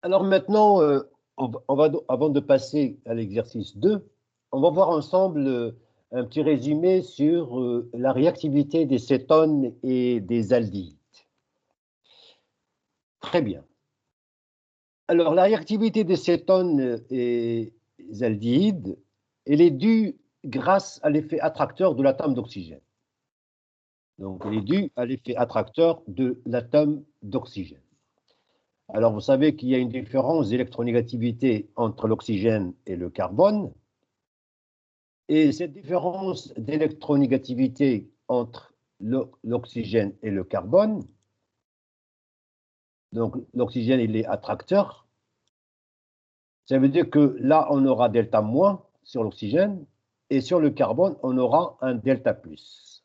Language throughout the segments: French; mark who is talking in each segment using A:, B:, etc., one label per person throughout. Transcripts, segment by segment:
A: Alors maintenant, avant de passer à l'exercice 2, on va voir ensemble un petit résumé sur la réactivité des cétones et des aldéhydes. Très bien. Alors, la réactivité des cétones et des aldéhydes, elle est due grâce à l'effet attracteur de l'atome d'oxygène. Donc, elle est due à l'effet attracteur de l'atome d'oxygène. Alors, vous savez qu'il y a une différence d'électronégativité entre l'oxygène et le carbone. Et cette différence d'électronégativité entre l'oxygène et le carbone, donc l'oxygène, il est attracteur. Ça veut dire que là, on aura delta moins sur l'oxygène, et sur le carbone, on aura un delta plus.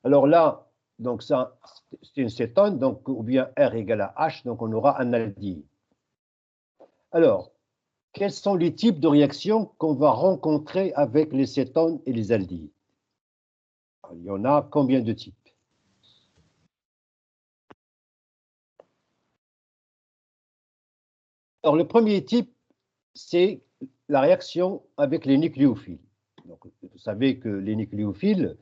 A: Alors là, donc ça, c'est une cétone, donc ou bien R égale à H, donc on aura un aldéhyde. Alors, quels sont les types de réactions qu'on va rencontrer avec les cétones et les aldéhydes? Il y en a combien de types? Alors, le premier type, c'est la réaction avec les nucléophiles. Donc, vous savez que les nucléophiles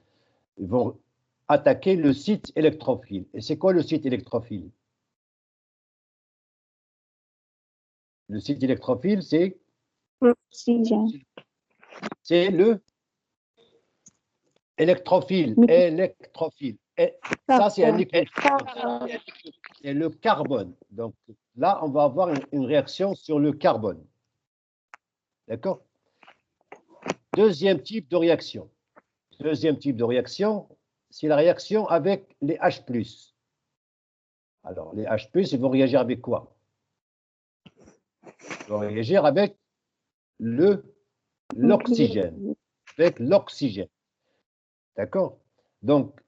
A: vont attaquer le site électrophile. Et c'est quoi le site électrophile? Le site électrophile, c'est
B: L'oxygène.
A: le électrophile. Électrophile. Et ça, c'est un nucléophile. C'est le carbone. Donc là, on va avoir une réaction sur le carbone. D'accord? Deuxième type de réaction. Deuxième type de réaction, c'est la réaction avec les H+. Alors, les H+, ils vont réagir avec quoi? Ils vont réagir avec l'oxygène. Avec l'oxygène. D'accord? Donc,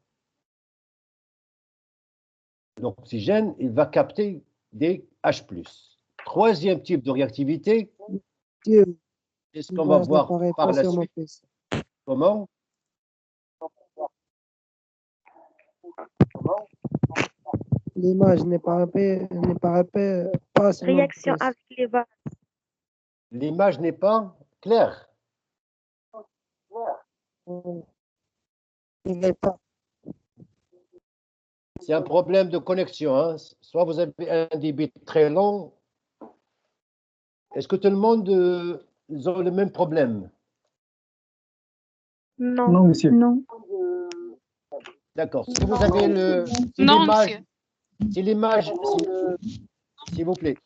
A: l'oxygène, il va capter des H+. Troisième type de réactivité, c'est ce qu'on va voir par la suite. Comment?
C: L'image n'apparaît pas sur mon
B: Réaction
C: PC.
B: avec les vases.
A: L'image n'est pas claire.
C: Il n'est pas.
A: C'est un problème de connexion, hein. Soit vous avez un débit très long. Est-ce que tout le monde a le même problème?
B: Non.
C: Non, monsieur.
B: Non.
A: D'accord. Si vous avez
D: Non, monsieur.
A: si l'image, s'il vous plaît,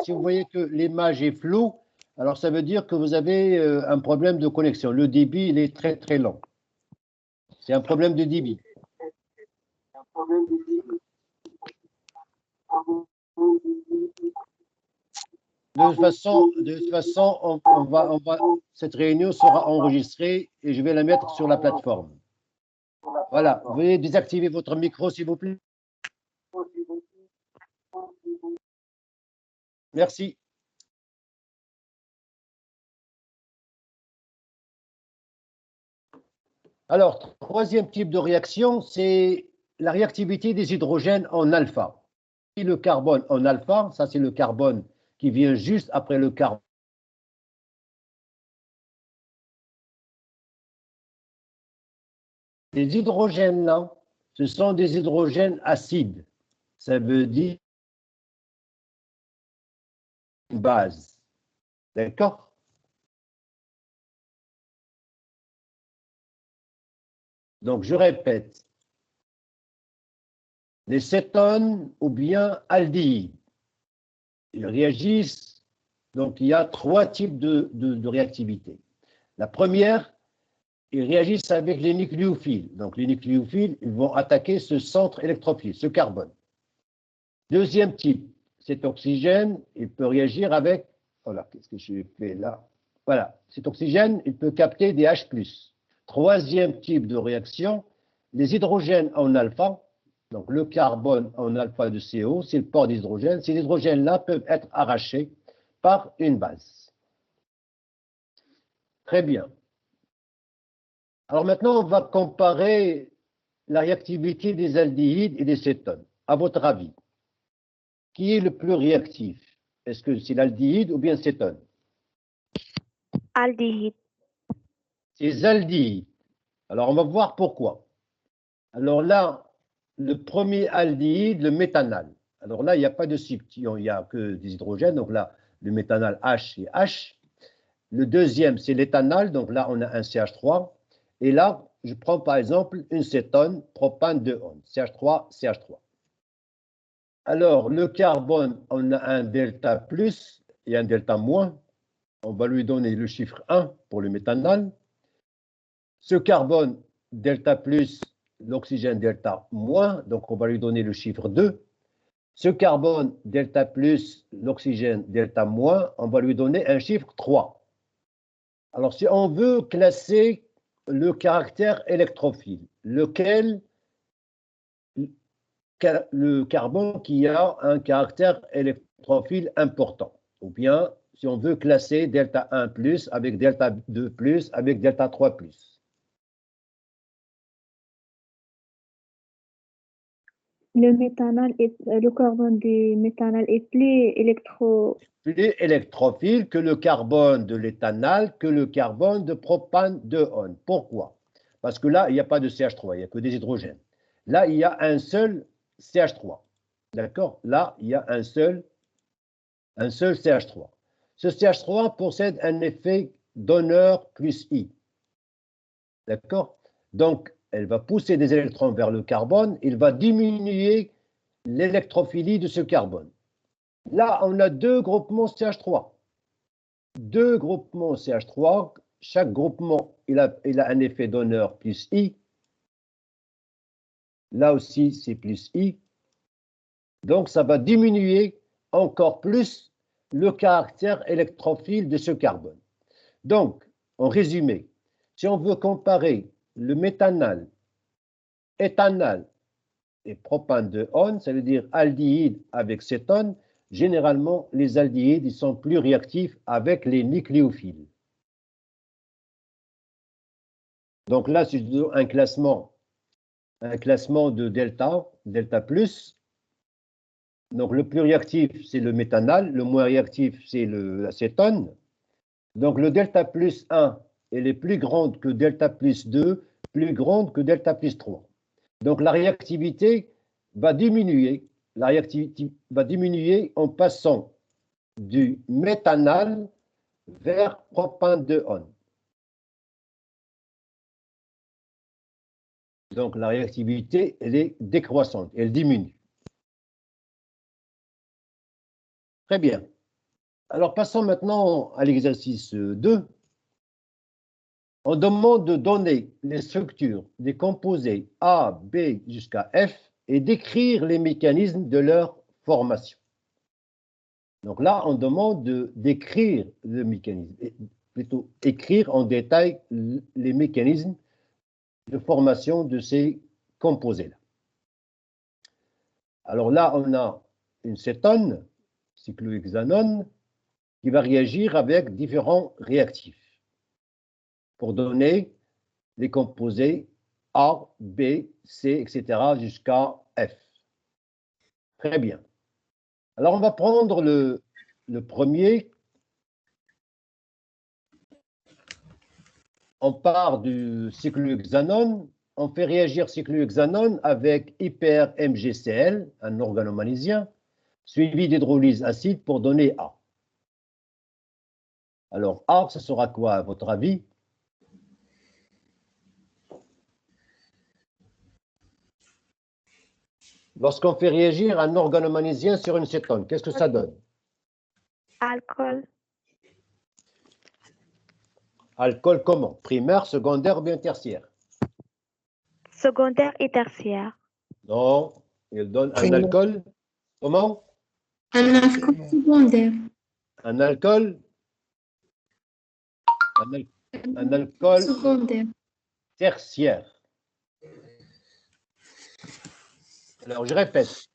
A: si vous voyez que l'image est floue, alors ça veut dire que vous avez un problème de connexion. Le débit, il est très, très lent. C'est un problème de débit. De toute façon, cette réunion sera enregistrée et je vais la mettre sur la plateforme. Voilà. Vous veuillez désactiver votre micro, s'il vous plaît. Merci. Alors, troisième type de réaction, c'est la réactivité des hydrogènes en alpha. Et le carbone en alpha, ça c'est le carbone qui vient juste après le carbone. Les hydrogènes là, ce sont des hydrogènes acides. Ça veut dire base. D'accord? Donc, je répète, les cétones ou bien aldéhydes, ils réagissent. Donc, il y a trois types de réactivité. La première, ils réagissent avec les nucléophiles. Donc, les nucléophiles, ils vont attaquer ce centre électrophile, ce carbone. Deuxième type, cet oxygène, il peut réagir avec, voilà, qu'est-ce que je fais là? Voilà, cet oxygène, il peut capter des H+. Troisième type de réaction, les hydrogènes en alpha, donc le carbone en alpha de CO, c'est le port d'hydrogène. Ces hydrogènes-là peuvent être arrachés par une base. Très bien. Alors maintenant, on va comparer la réactivité des aldéhydes et des cétones. À votre avis, qui est le plus réactif? Est-ce que c'est l'aldéhyde ou bien cétone?
B: Aldéhyde.
A: C'est aldéhyde. Alors, on va voir pourquoi. Alors là, le premier aldéhyde, le méthanal. Alors là, il n'y a pas de substitution, il n'y a que des hydrogènes. Donc là, le méthanal H et H. Le deuxième, c'est l'éthanal. Donc là, on a un CH3. Et là, je prends par exemple une cétone, propane 2-on, CH3, CH3. Alors, le carbone, on a un delta plus et un delta moins. On va lui donner le chiffre 1 pour le méthanal. Ce carbone, delta plus, l'oxygène, delta moins, donc on va lui donner le chiffre 2. Ce carbone, delta plus, l'oxygène, delta moins, on va lui donner un chiffre 3. Alors, si on veut classer le caractère électrophile, lequel le carbone qui a un caractère électrophile important, ou bien si on veut classer delta 1 plus avec delta 2 plus avec delta 3 plus.
B: Le carbone du méthanal est plus
A: Plus électrophile que le carbone de l'éthanal, que le carbone de propane 2-on. Pourquoi? Parce que là, il n'y a pas de CH3, il n'y a que des hydrogènes. Là, il y a un seul CH3. D'accord? Là, il y a un seul CH3. Ce CH3 possède un effet donneur plus I. D'accord? Donc, elle va pousser des électrons vers le carbone, il va diminuer l'électrophilie de ce carbone. Là, on a deux groupements CH3. Deux groupements CH3, chaque groupement, il a un effet donneur plus I. Là aussi, c'est plus I. Donc, ça va diminuer encore plus le caractère électrophile de ce carbone. Donc, en résumé, si on veut comparer le méthanal, éthanal et propane 2-on, ça veut dire aldéhyde avec cétone, généralement, les aldéhydes ils sont plus réactifs avec les nucléophiles. Donc là, c'est un classement de delta plus. Donc le plus réactif, c'est le méthanal, le moins réactif, c'est l'acétone. Donc le delta plus 1, elle est plus grande que delta plus 2, plus grande que delta plus 3. Donc la réactivité va diminuer. La réactivité va diminuer en passant du méthanal vers propane 2-on. Donc la réactivité, elle est décroissante, elle diminue. Très bien. Alors passons maintenant à l'exercice 2. On demande de donner les structures des composés A, B jusqu'à F et d'écrire les mécanismes de leur formation. Donc là, on demande d'écrire le mécanisme, plutôt écrire en détail les mécanismes de formation de ces composés-là. Alors là, on a une cétone, cyclohexanone, qui va réagir avec différents réactifs pour donner les composés A, B, C, etc. jusqu'à F. Très bien. Alors, on va prendre le premier. On part du cyclohexanone. On fait réagir cyclohexanone avec hyper-MgCl, un organomalysien, suivi d'hydrolyse acide pour donner A. Alors, A, ce sera quoi à votre avis? Lorsqu'on fait réagir un organomalysien sur une cétone, qu'est-ce que ça donne?
B: alcool.
A: Alcool comment? Primaire, secondaire ou bien tertiaire?
B: Secondaire et tertiaire.
A: Non, il donne un
C: Primaire.
A: alcool. Comment?
D: Un alcool secondaire.
A: Un alcool? Un alcool
D: Secondaire.
A: tertiaire. Alors, je répète.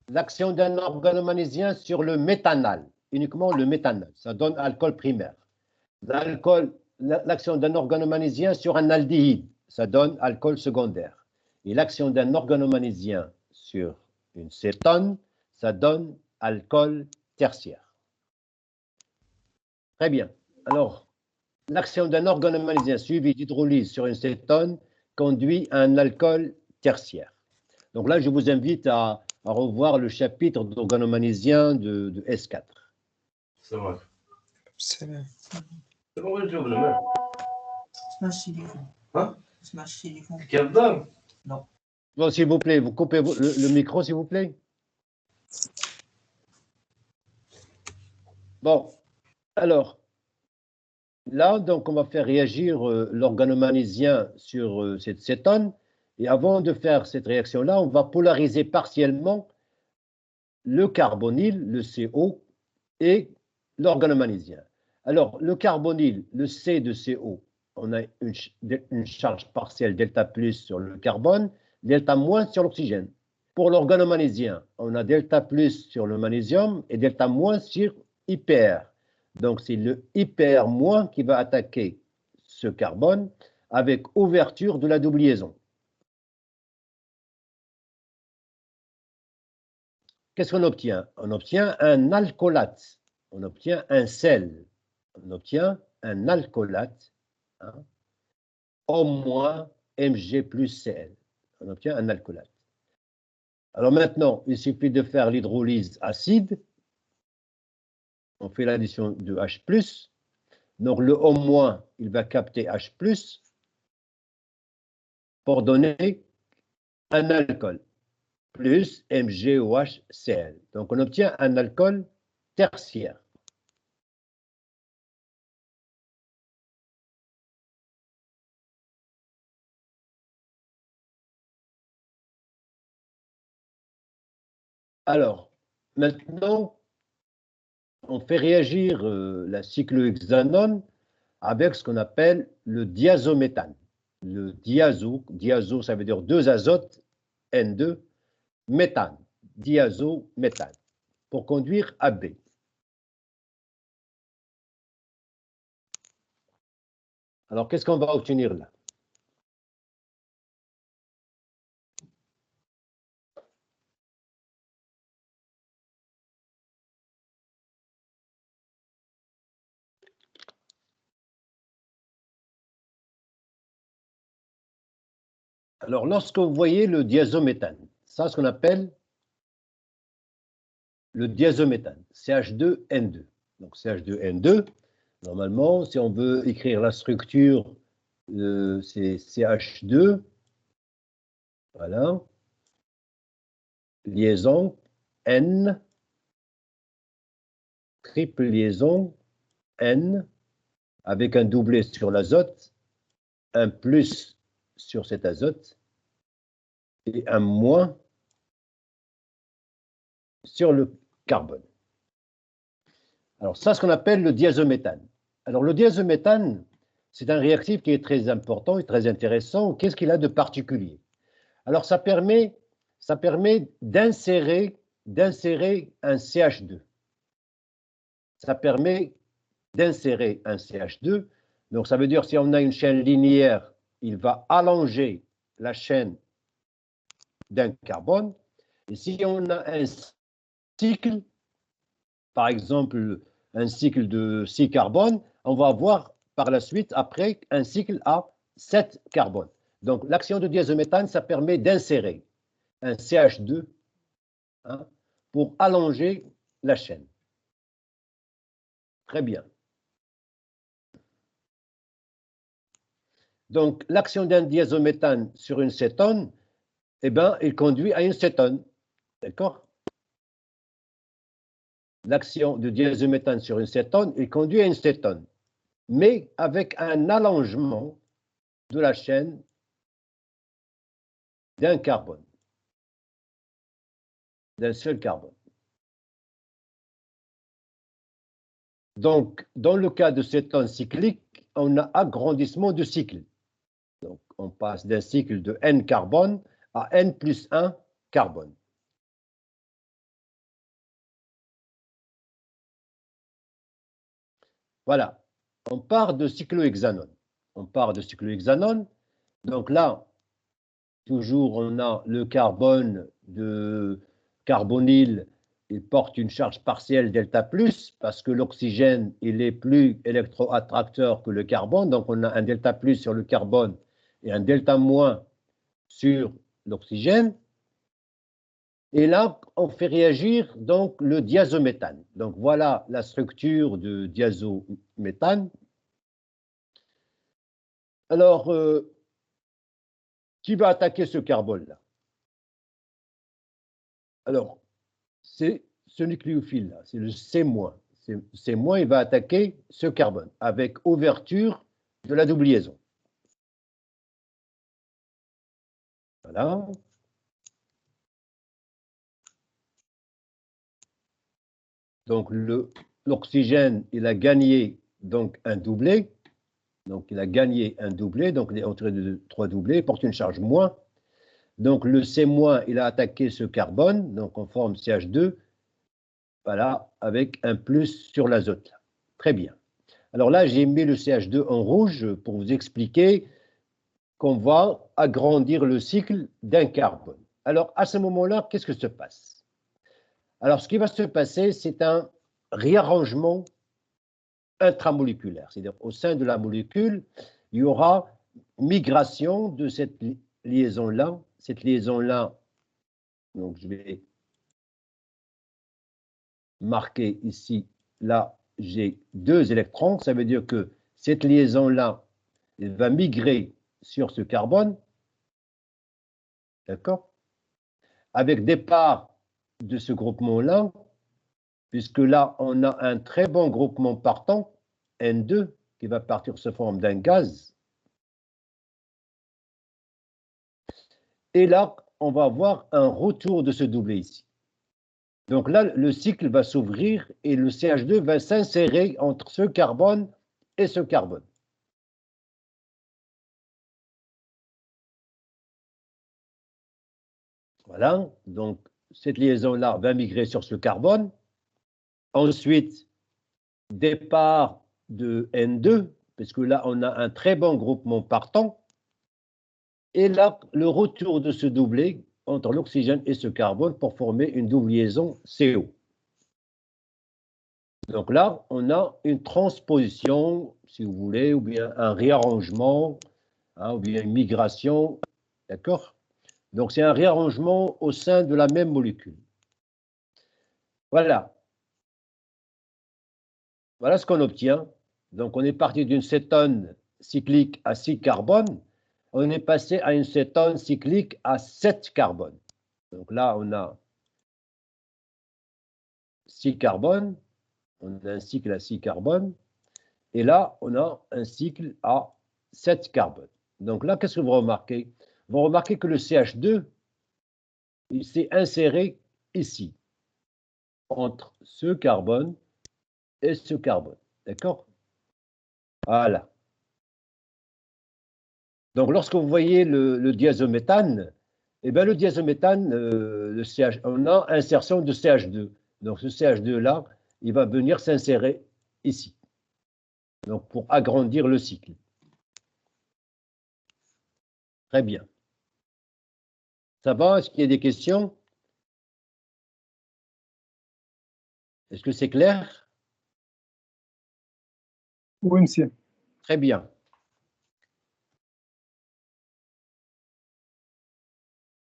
A: L'action d'un organomalysien sur le méthanal, uniquement le méthanal, ça donne alcool primaire. L'action d'un organomalysien sur un aldéhyde, ça donne alcool secondaire. Et l'action d'un organomalysien sur une cétone, ça donne alcool tertiaire. Très bien. Alors, l'action d'un organoménésien suivi d'hydrolyse sur une cétone conduit à un alcool tertiaire. Donc là, je vous invite à revoir le chapitre d'organoménésien de S4.
E: سمعك
C: السلام.
E: هو الجواب ما
F: اسمها السيليفون
E: ها
F: اسمها السيليفون
E: كيفضل
A: Bon, s'il vous plaît, vous coupez le micro, s'il vous plaît. Bon, alors, là, donc, on va faire réagir l'organoménésien sur cette cétone. Et avant de faire cette réaction-là, on va polariser partiellement le carbonyle, le CO, et l'organoménésien. Alors, le carbonyle, le C de CO, on a une charge partielle delta plus sur le carbone, delta moins sur l'oxygène. Pour l'organoménésien, on a delta plus sur le magnésium et delta moins sur hyper. Donc, c'est le hyper moins qui va attaquer ce carbone avec ouverture de la double liaison. Qu'est-ce qu'on obtient? On obtient un alcoolate, on obtient un sel, on obtient un alcoolate, hein, au moins Mg plus Cl. On obtient un alcoolate. Alors maintenant, il suffit de faire l'hydrolyse acide. On fait l'addition de H+. Donc le O-, il va capter H+, pour donner un alcool, plus MgOH-Cl. Donc on obtient un alcool tertiaire. Alors, maintenant, on fait réagir la cyclohexanone avec ce qu'on appelle le diazométhane. Le diazo, ça veut dire deux azotes, N2, méthane, diazométhane, pour conduire à B. Alors, qu'est-ce qu'on va obtenir là? Alors, lorsque vous voyez le diazométhane, ça, ce qu'on appelle le diazométhane, CH2N2. Donc, CH2N2, normalement, si on veut écrire la structure, c'est CH2, voilà, liaison N, triple liaison N, avec un doublet sur l'azote, un plus sur cet azote, et un moins sur le carbone. Alors, ça, ce qu'on appelle le diazométhane. Alors, le diazométhane, c'est un réactif qui est très important et très intéressant. Qu'est-ce qu'il a de particulier? Alors, ça permet d'insérer un CH2. Ça permet d'insérer un CH2. Donc, ça veut dire si on a une chaîne linéaire, il va allonger la chaîne d'un carbone. Et si on a un cycle, par exemple, un cycle de 6 carbones, on va avoir par la suite, après, un cycle à 7 carbones. Donc, l'action de diazométhane, ça permet d'insérer un CH2, hein, pour allonger la chaîne. Très bien. Donc, l'action d'un diazométhane sur une cétone, eh bien, il conduit à une cétone. D'accord? L'action de diazométhane sur une cétone, il conduit à une cétone, mais avec un allongement de la chaîne d'un carbone, d'un seul carbone. Donc, dans le cas de cétone cyclique, on a agrandissement de cycle. Donc, on passe d'un cycle de N carbone à N plus 1 carbone. Voilà, on part de cyclohexanone. On part de cyclohexanone. Donc là, toujours, on a le carbone de carbonyle il porte une charge partielle delta plus parce que l'oxygène, il est plus électroattracteur que le carbone. Donc, on a un delta plus sur le carbone et un delta moins sur l'oxygène. Et là, on fait réagir donc le diazométhane. Donc, voilà la structure de diazométhane. Alors, qui va attaquer ce carbone-là? Alors, c'est ce nucléophile-là, c'est le C-. C-, il va attaquer ce carbone avec ouverture de la double liaison. Voilà. Donc, l'oxygène, il a gagné donc un doublé. Donc, il a gagné un doublé. Donc, il est entouré de 3 doublés, il porte une charge moins. Donc, le C-, il a attaqué ce carbone. Donc, on forme CH2. Voilà, avec un plus sur l'azote. Très bien. Alors là, j'ai mis le CH2 en rouge pour vous expliquer qu'on va agrandir le cycle d'un carbone. Alors, à ce moment-là, qu'est-ce que se passe? Alors, ce qui va se passer, c'est un réarrangement intramoléculaire. C'est-à-dire, au sein de la molécule, il y aura migration de cette liaison-là. Cette liaison-là, donc je vais marquer ici, là, j'ai 2 électrons. Ça veut dire que cette liaison-là, elle va migrer sur ce carbone. D'accord? Avec départ de ce groupement-là, puisque là, on a un très bon groupement partant, N2, qui va partir sous forme d'un gaz. Et là, on va avoir un retour de ce doublé ici. Donc là, le cycle va s'ouvrir et le CH2 va s'insérer entre ce carbone et ce carbone. Voilà, donc cette liaison-là va migrer sur ce carbone. Ensuite, départ de N2, parce que là, on a un très bon groupement partant. Et là, le retour de ce doublé entre l'oxygène et ce carbone pour former une double liaison CO. Donc là, on a une transposition, si vous voulez, ou bien un réarrangement, ou bien une migration, d'accord? Donc c'est un réarrangement au sein de la même molécule. Voilà. Voilà ce qu'on obtient. Donc on est parti d'une cétone cyclique à 6 carbones, on est passé à une cétone cyclique à 7 carbones. Donc là, on a 6 carbones, on a un cycle à 6 carbones, et là, on a un cycle à 7 carbones. Donc là, qu'est-ce que vous remarquez? Vous remarquez que le CH2, il s'est inséré ici, entre ce carbone et ce carbone. D'accord? Voilà. Donc, lorsque vous voyez le diazométhane, eh bien, le diazométhane, on a insertion de CH2. Donc, ce CH2-là, il va venir s'insérer ici. Donc, pour agrandir le cycle. Très bien. Ça va? Est-ce qu'il y a des questions? Est-ce que c'est clair?
G: Oui, monsieur.
A: Très bien.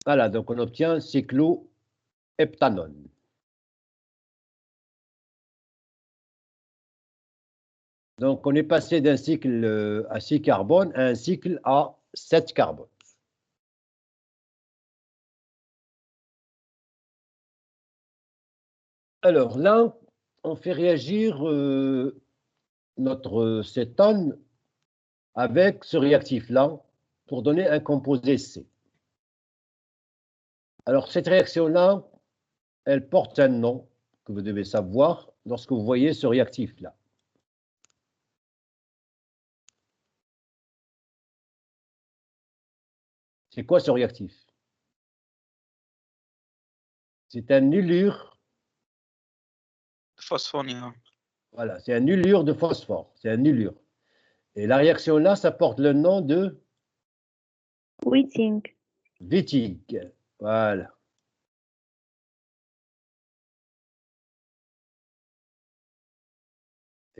A: Voilà, donc on obtient cycloheptanone. Donc, on est passé d'un cycle à 6 carbones à un cycle à 7 carbones. Alors là, on fait réagir notre cétone avec ce réactif-là pour donner un composé C. Alors, cette réaction-là, elle porte un nom que vous devez savoir lorsque vous voyez ce réactif-là. C'est quoi ce réactif? C'est un ylure.
H: Phosphonia.
A: Voilà, c'est un ylure de phosphore. C'est un ylure. Et la réaction-là, ça porte le nom de
B: Witting.
A: Wittig. Voilà.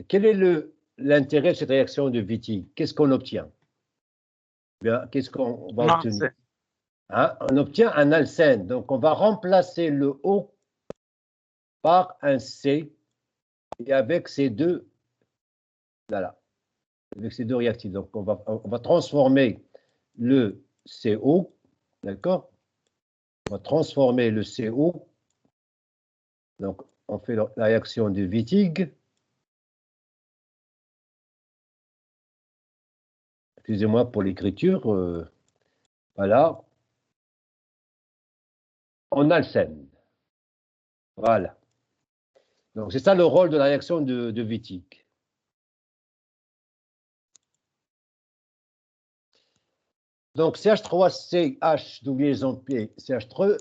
A: Quel est l'intérêt de cette réaction de Wittig? Qu'est-ce qu'on obtient? Bien, qu'est-ce qu'on va obtenir? Hein? On obtient un alcène. Donc, on va remplacer le O par un C et avec ces deux, voilà, avec ces deux réactifs. Donc, on va transformer le CO, d'accord? On va transformer le CO. Donc, on fait la réaction de Wittig. Excusez-moi pour l'écriture. Voilà. En alcène. Voilà. Donc, c'est ça le rôle de la réaction de Wittig. Donc, CH3CH, liaison P, CH3,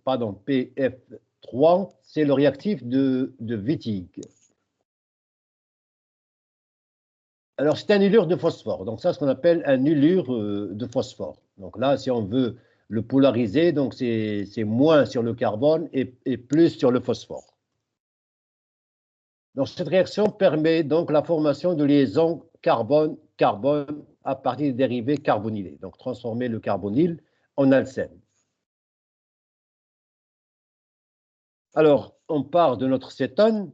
A: pardon, PF3, c'est le réactif de Wittig. Alors, c'est un ylure de phosphore. Donc, ça, c'est ce qu'on appelle un ylure de phosphore. Donc là, si on veut le polariser, donc c'est moins sur le carbone et plus sur le phosphore. Donc, cette réaction permet donc la formation de liaisons carbone-carbone à partir des dérivés carbonylés. Donc, transformer le carbonyle en alcène. Alors, on part de notre cétone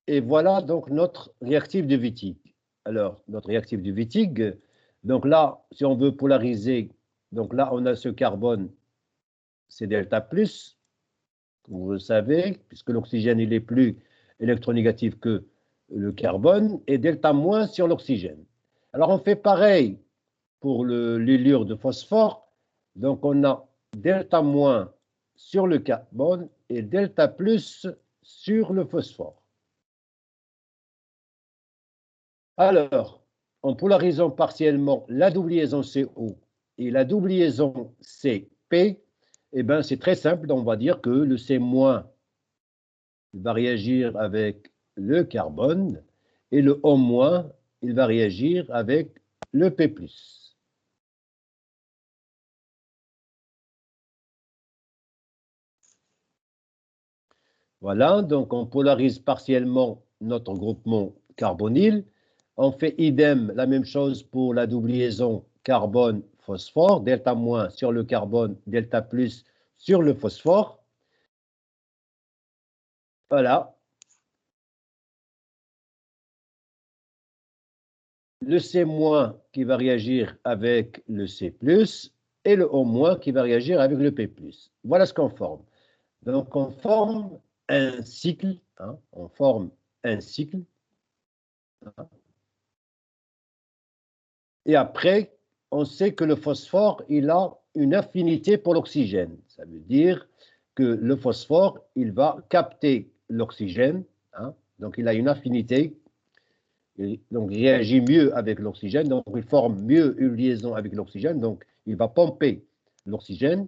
A: et voilà donc notre réactif de Wittig. Alors, notre réactif de Wittig, donc là, si on veut polariser, donc là, on a ce carbone, c'est delta plus, comme vous le savez, puisque l'oxygène, il est plus électronégatif que le carbone, et delta moins sur l'oxygène. Alors, on fait pareil pour l'ylure de phosphore. Donc, on a delta moins sur le carbone et delta plus sur le phosphore. Alors, en polarisant partiellement la double liaison CO et la double liaison CP, eh bien, c'est très simple. On va dire que le C- va réagir avec le carbone et le O-, il va réagir avec le P+. Voilà, donc on polarise partiellement notre groupement carbonyle. On fait idem, la même chose pour la double liaison carbone-phosphore, delta- sur le carbone, delta+ sur le phosphore. Voilà. Le C- qui va réagir avec le C+, et le O- qui va réagir avec le P+. Voilà ce qu'on forme. Donc, on forme un cycle. Hein, on forme un cycle. Et après, on sait que le phosphore, il a une affinité pour l'oxygène. Ça veut dire que le phosphore, il va capter l'oxygène. Hein, donc, il a une affinité. Et donc, il réagit mieux avec l'oxygène. Donc, il forme mieux une liaison avec l'oxygène. Donc, il va pomper l'oxygène.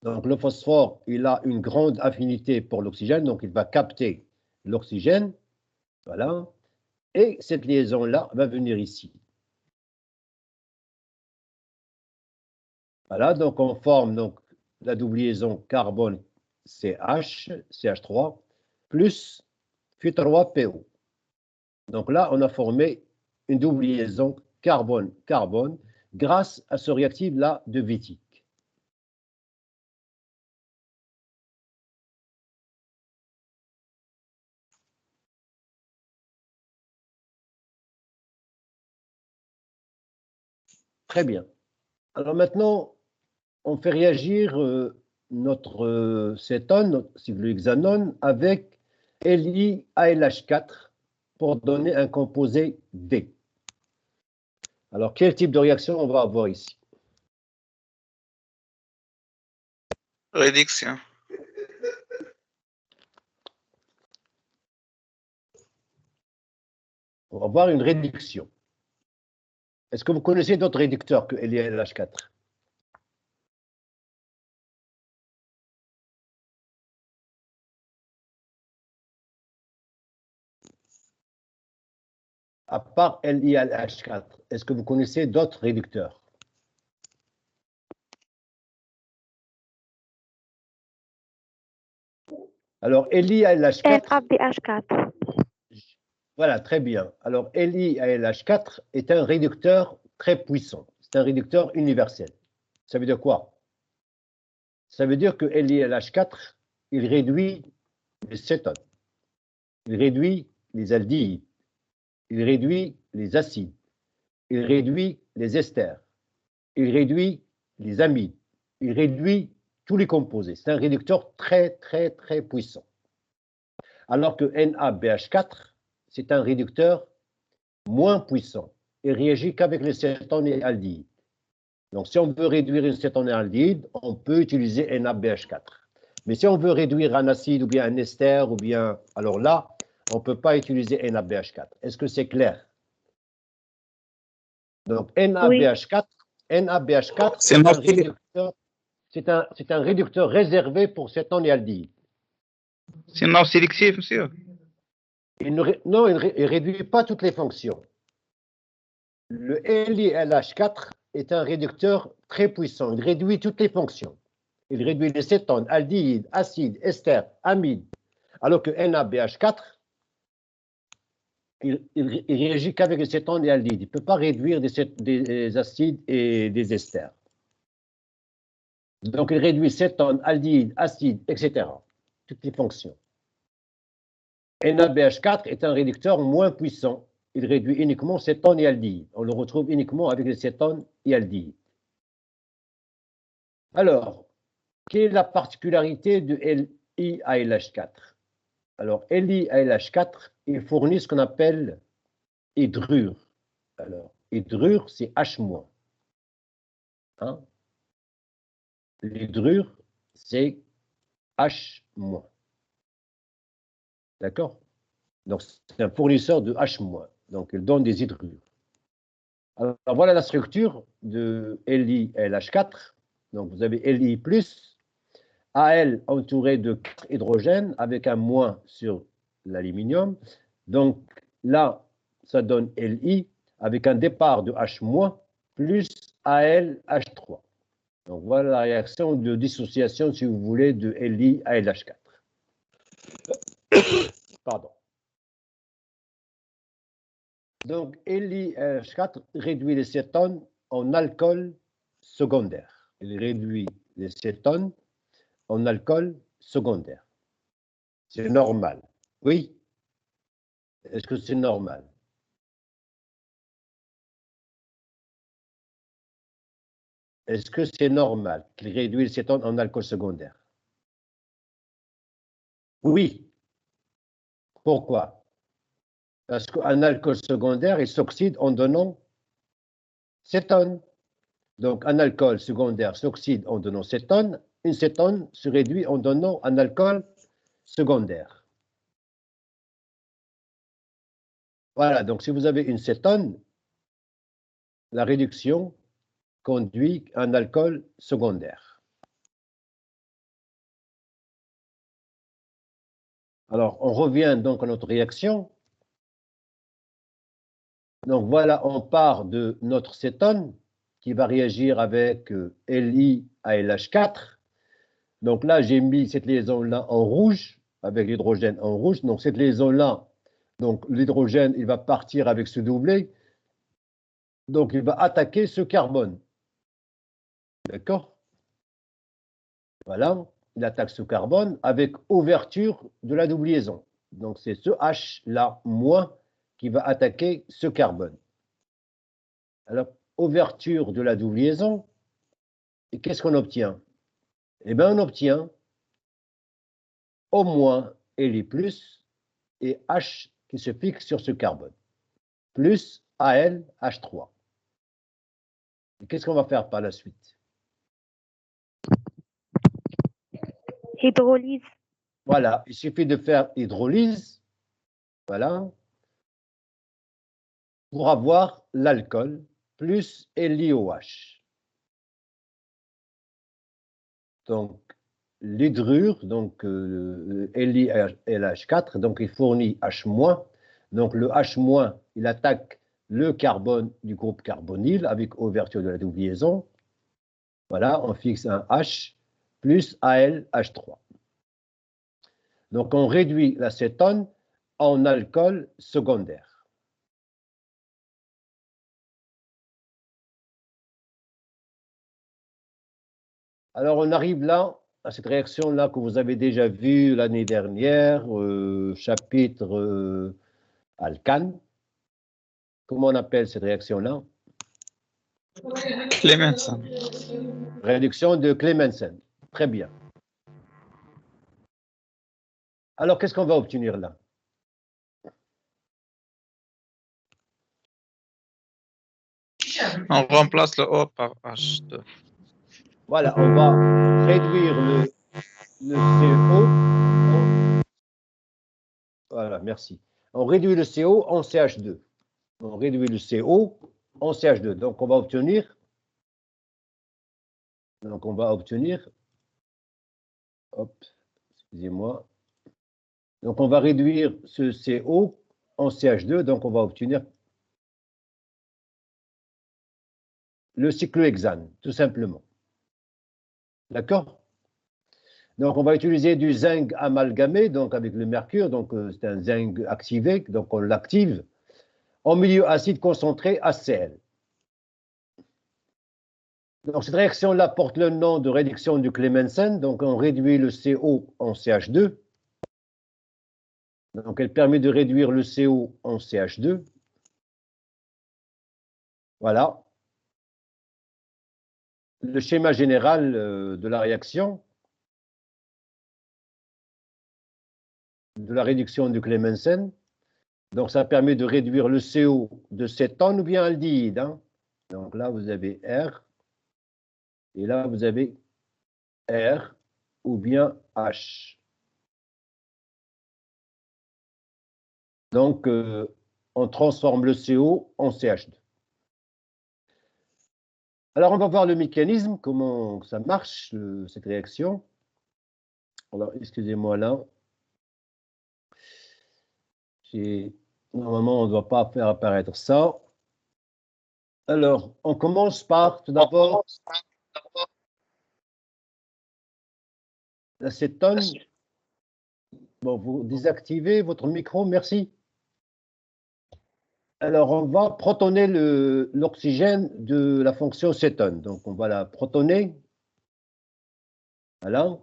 A: Donc, le phosphore, il a une grande affinité pour l'oxygène. Donc, il va capter l'oxygène. Voilà. Et cette liaison-là va venir ici. Voilà, donc on forme donc, la double liaison carbone-CH, CH3, plus Phu3PO. Donc là, on a formé une double liaison carbone-carbone grâce à ce réactif-là de Wittig. Très bien. Alors maintenant, on fait réagir notre cétone, notre cyclohexanone, avec LiALH4 pour donner un composé D. Alors, quel type de réaction on va avoir ici?
G: Réduction.
A: On va avoir une réduction. Est-ce que vous connaissez d'autres réducteurs que LiALH4? À part LiALH4, est-ce que vous connaissez d'autres réducteurs? Alors, LiALH4,
B: NaBH4.
A: voilà, très bien. Alors, LiALH4 est un réducteur très puissant. C'est un réducteur universel. Ça veut dire quoi? Ça veut dire que LiLH4, il réduit les cétones, il réduit les aldéhydes, il réduit les acides, il réduit les esters, il réduit les amides, il réduit tous les composés. C'est un réducteur très, très, très puissant. Alors que NaBH4, c'est un réducteur moins puissant et réagit qu'avec les cétones et aldéhydes. Donc, si on veut réduire une cétonaldéhyde, on peut utiliser NaBH4. Mais si on veut réduire un acide ou bien un ester, ou bien, alors là, on ne peut pas utiliser NaBH4. Est-ce que c'est clair? Donc, NaBH4,
G: C'est
A: c'est un réducteur réservé pour cétone et aldéhyde.
G: non sélectif, monsieur.
A: Non, il ne réduit pas toutes les fonctions. Le LiLH4 est un réducteur très puissant. Il réduit toutes les fonctions. Il réduit les cétones, aldéhydes, acides, esters, amides. Alors que NaBH4, il réagit qu'avec les cétones et aldéhydes. Il ne peut pas réduire des acides et des esters. Donc, il réduit cétones, aldéhydes, acides, etc. Toutes les fonctions. NaBH4 est un réducteur moins puissant. Il réduit uniquement cétones et aldéhydes. On le retrouve uniquement avec les cétones et aldéhydes. Alors, quelle est la particularité de LiALH4? Alors, LiALH4, il fournit ce qu'on appelle hydrure. Alors, hydrure, c'est H-. Hein? L'hydrure, c'est H-. D'accord? Donc, c'est un fournisseur de H-. Donc, il donne des hydrures. Alors, voilà la structure de LiLH4. Donc, vous avez Li+, Al entouré de 4 hydrogènes avec un moins sur l'aluminium. Donc, là, ça donne Li avec un départ de H- plus AlH3. Donc, voilà la réaction de dissociation, si vous voulez, de LiALH4. Pardon. Donc, LiALH4 réduit les cétones en alcool secondaire. Il réduit les cétones en alcool secondaire. C'est normal. Oui? Est-ce que c'est normal? Est-ce que c'est normal qu'il réduise les cétones en alcool secondaire? Oui. Pourquoi? Parce qu'un alcool secondaire, il s'oxyde en donnant cétone. Donc, un alcool secondaire s'oxyde en donnant cétone. Une cétone se réduit en donnant un alcool secondaire. Voilà, donc si vous avez une cétone, la réduction conduit à un alcool secondaire. Alors, on revient donc à notre réaction. Donc voilà, on part de notre cétone qui va réagir avec LiALH4. Donc là, j'ai mis cette liaison-là en rouge, avec l'hydrogène en rouge. Donc cette liaison-là, donc l'hydrogène, il va partir avec ce doublé. Donc il va attaquer ce carbone. D'accord? Voilà, il attaque ce carbone avec ouverture de la double liaison. Donc c'est ce H-là, moins, qui va attaquer ce carbone. Alors, ouverture de la double liaison, et qu'est-ce qu'on obtient? Eh bien, on obtient au moins Li+, et H qui se fixe sur ce carbone, plus AlH3. Qu'est-ce qu'on va faire par la suite?
B: Hydrolyse.
A: Voilà, il suffit de faire hydrolyse, voilà, pour avoir l'alcool plus LiOH. Donc, l'hydrure, donc LiLH4, donc il fournit H-. Donc, le H-, il attaque le carbone du groupe carbonyle avec ouverture de la double liaison. Voilà, on fixe un H plus AlH3. Donc, on réduit l'acétone en alcool secondaire. Alors, on arrive là, à cette réaction-là que vous avez déjà vue l'année dernière, chapitre alcane. Comment on appelle cette réaction-là?
G: Clemenson.
A: Réduction de Clemenson. Très bien. Alors, qu'est-ce qu'on va obtenir là?
G: On remplace le O par H2.
A: Voilà, on va réduire le CO. Voilà, merci. On réduit le CO en CH2. On réduit le CO en CH2. Donc, on va obtenir. Hop, excusez-moi. Donc, on va réduire ce CO en CH2. Donc, on va obtenir le cyclohexane, tout simplement. D'accord? Donc, on va utiliser du zinc amalgamé, donc avec le mercure. Donc, c'est un zinc activé, donc on l'active en milieu acide concentré HCl. Donc, cette réaction-là porte le nom de réduction du Clemenson. Donc, on réduit le CO en CH2. Donc, elle permet de réduire le CO en CH2. Voilà. Le schéma général de la réaction, de la réduction du Clemenson. Donc, ça permet de réduire le CO de cétone ou bien aldéhyde. Hein. Donc, là, vous avez R. Et là, vous avez R ou bien H. Donc, on transforme le CO en CH2. Alors, on va voir le mécanisme, comment ça marche, cette réaction. Alors, excusez-moi là. Normalement, on ne doit pas faire apparaître ça. Alors, on commence par, tout d'abord, l'acétone. Bon, vous désactivez votre micro, merci. Alors, on va protoner l'oxygène de la fonction cétone. Donc, on va la protoner. Voilà.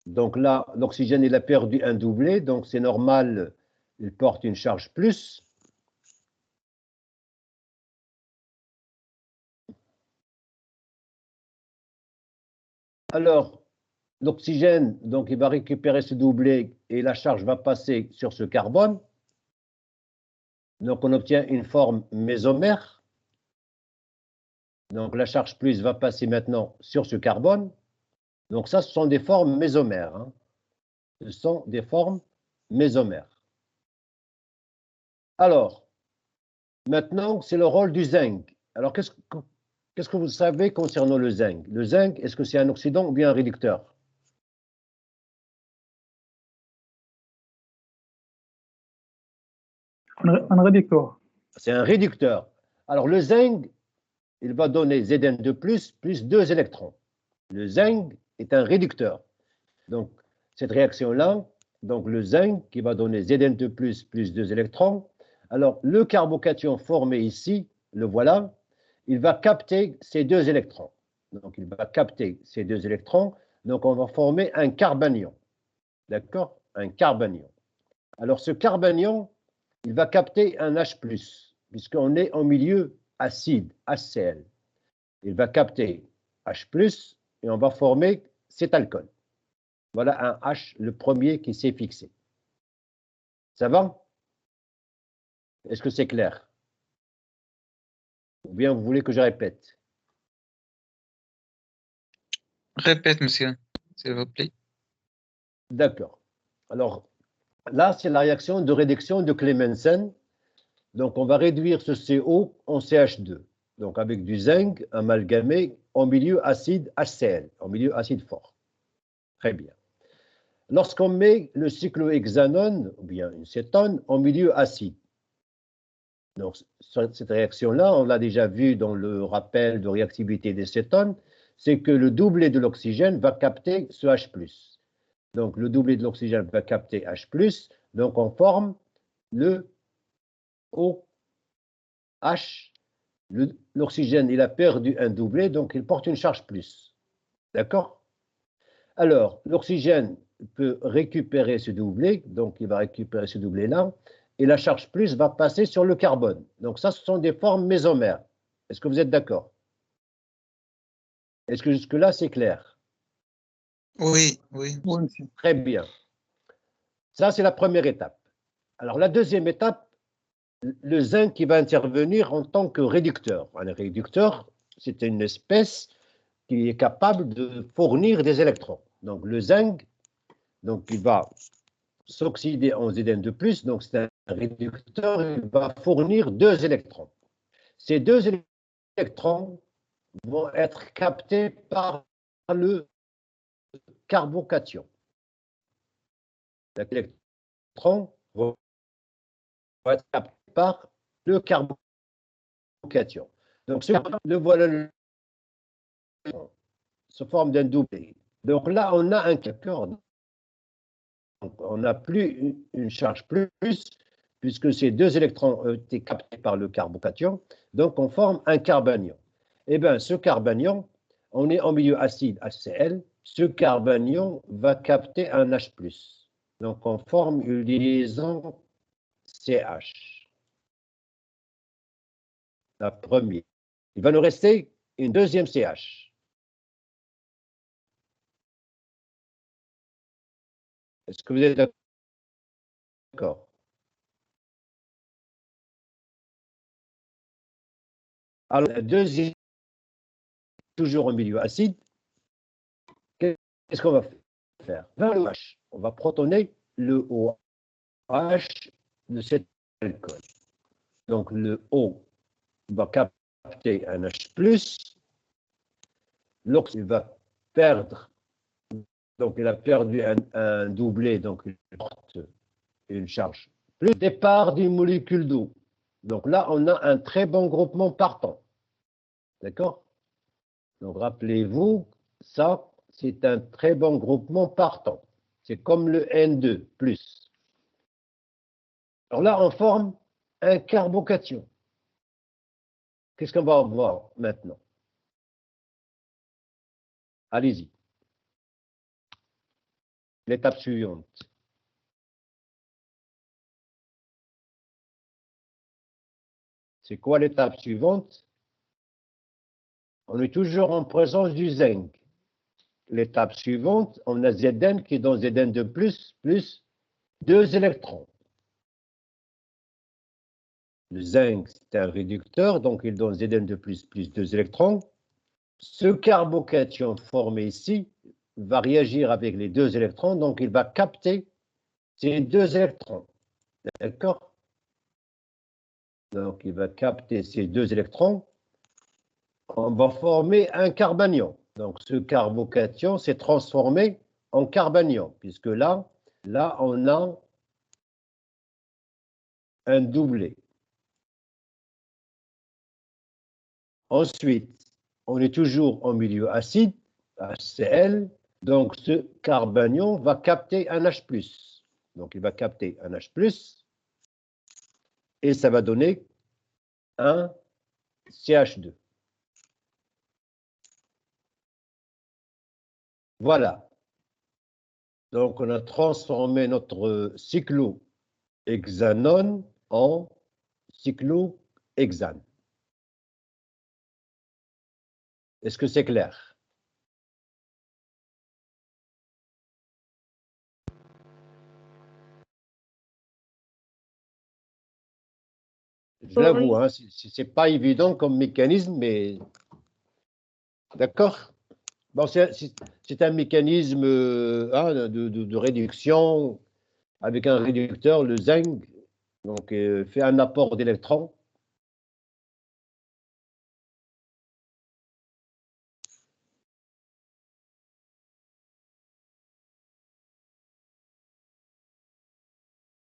A: Donc là, l'oxygène, il a perdu un doublet. Donc, c'est normal, il porte une charge plus. Alors, l'oxygène, donc, il va récupérer ce doublet et la charge va passer sur ce carbone. Donc, on obtient une forme mésomère. Donc, la charge plus va passer maintenant sur ce carbone. Donc, ça, ce sont des formes mésomères. Hein. Ce sont des formes mésomères. Alors, maintenant, c'est le rôle du zinc. Alors, qu'est-ce que vous savez concernant le zinc? Le zinc, est-ce que c'est un oxydant ou bien un réducteur?
H: Un réducteur.
A: C'est un réducteur. Alors, le zinc, il va donner Zn2+, plus 2 électrons. Le zinc est un réducteur. Donc, cette réaction-là, donc le zinc qui va donner Zn2+, plus 2 électrons. Alors, le carbocation formé ici, le voilà, il va capter ces 2 électrons. Donc, il va capter ces 2 électrons. Donc, on va former un carbanion. D'accord? Un carbanion. Alors, ce carbanion, il va capter un H+, puisqu'on est en milieu acide, HCl. Il va capter H+, et on va former cet alcool. Voilà un H, le premier qui s'est fixé. Ça va? Est-ce que c'est clair? Ou bien vous voulez que je répète?
G: Répète, monsieur, s'il vous plaît.
A: D'accord. Alors, là, c'est la réaction de réduction de Clemenson. Donc, on va réduire ce CO en CH2. Donc, avec du zinc amalgamé en milieu acide HCl, en milieu acide fort. Très bien. Lorsqu'on met le cyclohexanone, ou bien une cétone, en milieu acide, donc cette réaction-là, on l'a déjà vu dans le rappel de réactivité des cétones, c'est que le doublet de l'oxygène va capter ce H+. Donc, le doublet de l'oxygène va capter H+, donc on forme le OH. L'oxygène, il a perdu un doublet, donc il porte une charge plus. D'accord? Alors, l'oxygène peut récupérer ce doublet, donc il va récupérer ce doublet-là, et la charge plus va passer sur le carbone. Donc ça, ce sont des formes mésomères. Est-ce que vous êtes d'accord? Est-ce que jusque-là, c'est clair?
G: Oui, oui.
C: Oui, monsieur.
A: Très bien. Ça, c'est la première étape. Alors, la deuxième étape, le zinc qui va intervenir en tant que réducteur. Un réducteur, c'est une espèce qui est capable de fournir des électrons. Donc, le zinc, donc, il va s'oxyder en Zn2+, donc c'est un réducteur, il va fournir 2 électrons. Ces 2 électrons vont être captés par le carbocation. L'électron va être capté par le carbocation. Donc, le voilà sous forme d'un doublet. Donc là, on a un corde. On n'a plus une charge plus, puisque ces 2 électrons ont été captés par le carbocation, donc on forme un carbanion. Eh bien, ce carbanion, on est en milieu acide HCl, ce carbanion va capter un H+. Donc on forme une liaison CH. La première. Il va nous rester une deuxième CH. Est-ce que vous êtes d'accord? Alors, la deuxième, toujours en milieu acide, qu'est-ce qu'on va faire? Vers le H, on va protoner le OH de cet alcool. Donc, le O va capter un H+, l'oxygène va perdre, donc il a perdu un doublet, donc il porte une charge plus. Départ d'une molécule d'eau. Donc là, on a un très bon groupement partant. D'accord? Donc rappelez-vous, ça, c'est un très bon groupement partant. C'est comme le N2+. Alors là, on forme un carbocation. Qu'est-ce qu'on va voir maintenant? Allez-y. L'étape suivante. C'est quoi l'étape suivante? On est toujours en présence du zinc. L'étape suivante, on a Zn qui est dans Zn2+, plus 2 électrons. Le zinc, c'est un réducteur, donc il donne Zn2+, plus 2 électrons. Ce carbocation formé ici va réagir avec les 2 électrons, donc il va capter ces 2 électrons. D'accord? Donc il va capter ces 2 électrons. On va former un carbanion. Donc ce carbocation s'est transformé en carbanion, puisque là, on a un doublet. Ensuite, on est toujours en milieu acide, HCl, donc ce carbanion va capter un H+. Donc il va capter un H+, et ça va donner un CH2. Voilà. Donc on a transformé notre cyclohexanone en cyclohexane. Est-ce que c'est clair? Je l'avoue, hein, c'est pas évident comme mécanisme, mais d'accord. Bon, c'est un mécanisme hein, de réduction avec un réducteur, le zinc, donc fait un apport d'électrons.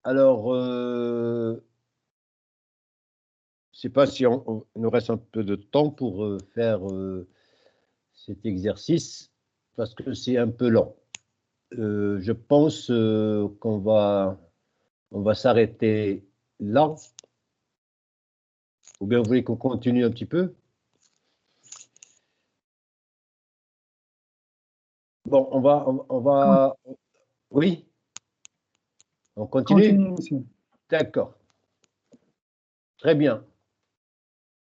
A: Alors, je ne sais pas si il nous reste un peu de temps pour faire cet exercice parce que c'est un peu long. Je pense qu'on va s'arrêter là. Ou bien vous voulez qu'on continue un petit peu? Bon, on va... Oui? On continue?
H: Continue, monsieur.
A: D'accord. Très bien.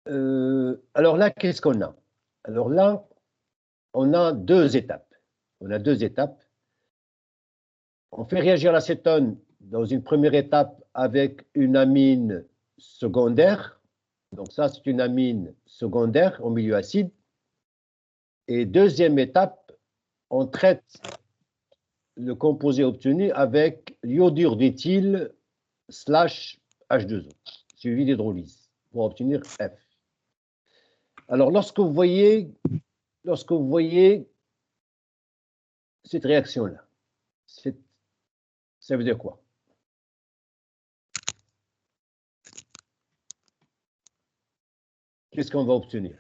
A: Alors là, qu'est-ce qu'on a? Alors là, on a deux étapes. On a deux étapes. On fait réagir l'acétone dans une première étape avec une amine secondaire. Donc ça, c'est une amine secondaire au milieu acide. Et deuxième étape, on traite le composé obtenu avec l'iodure d'éthyle slash H2O, suivi d'hydrolyse, pour obtenir F. Alors, lorsque vous voyez cette réaction-là, ça veut dire quoi? Qu'est-ce qu'on va obtenir?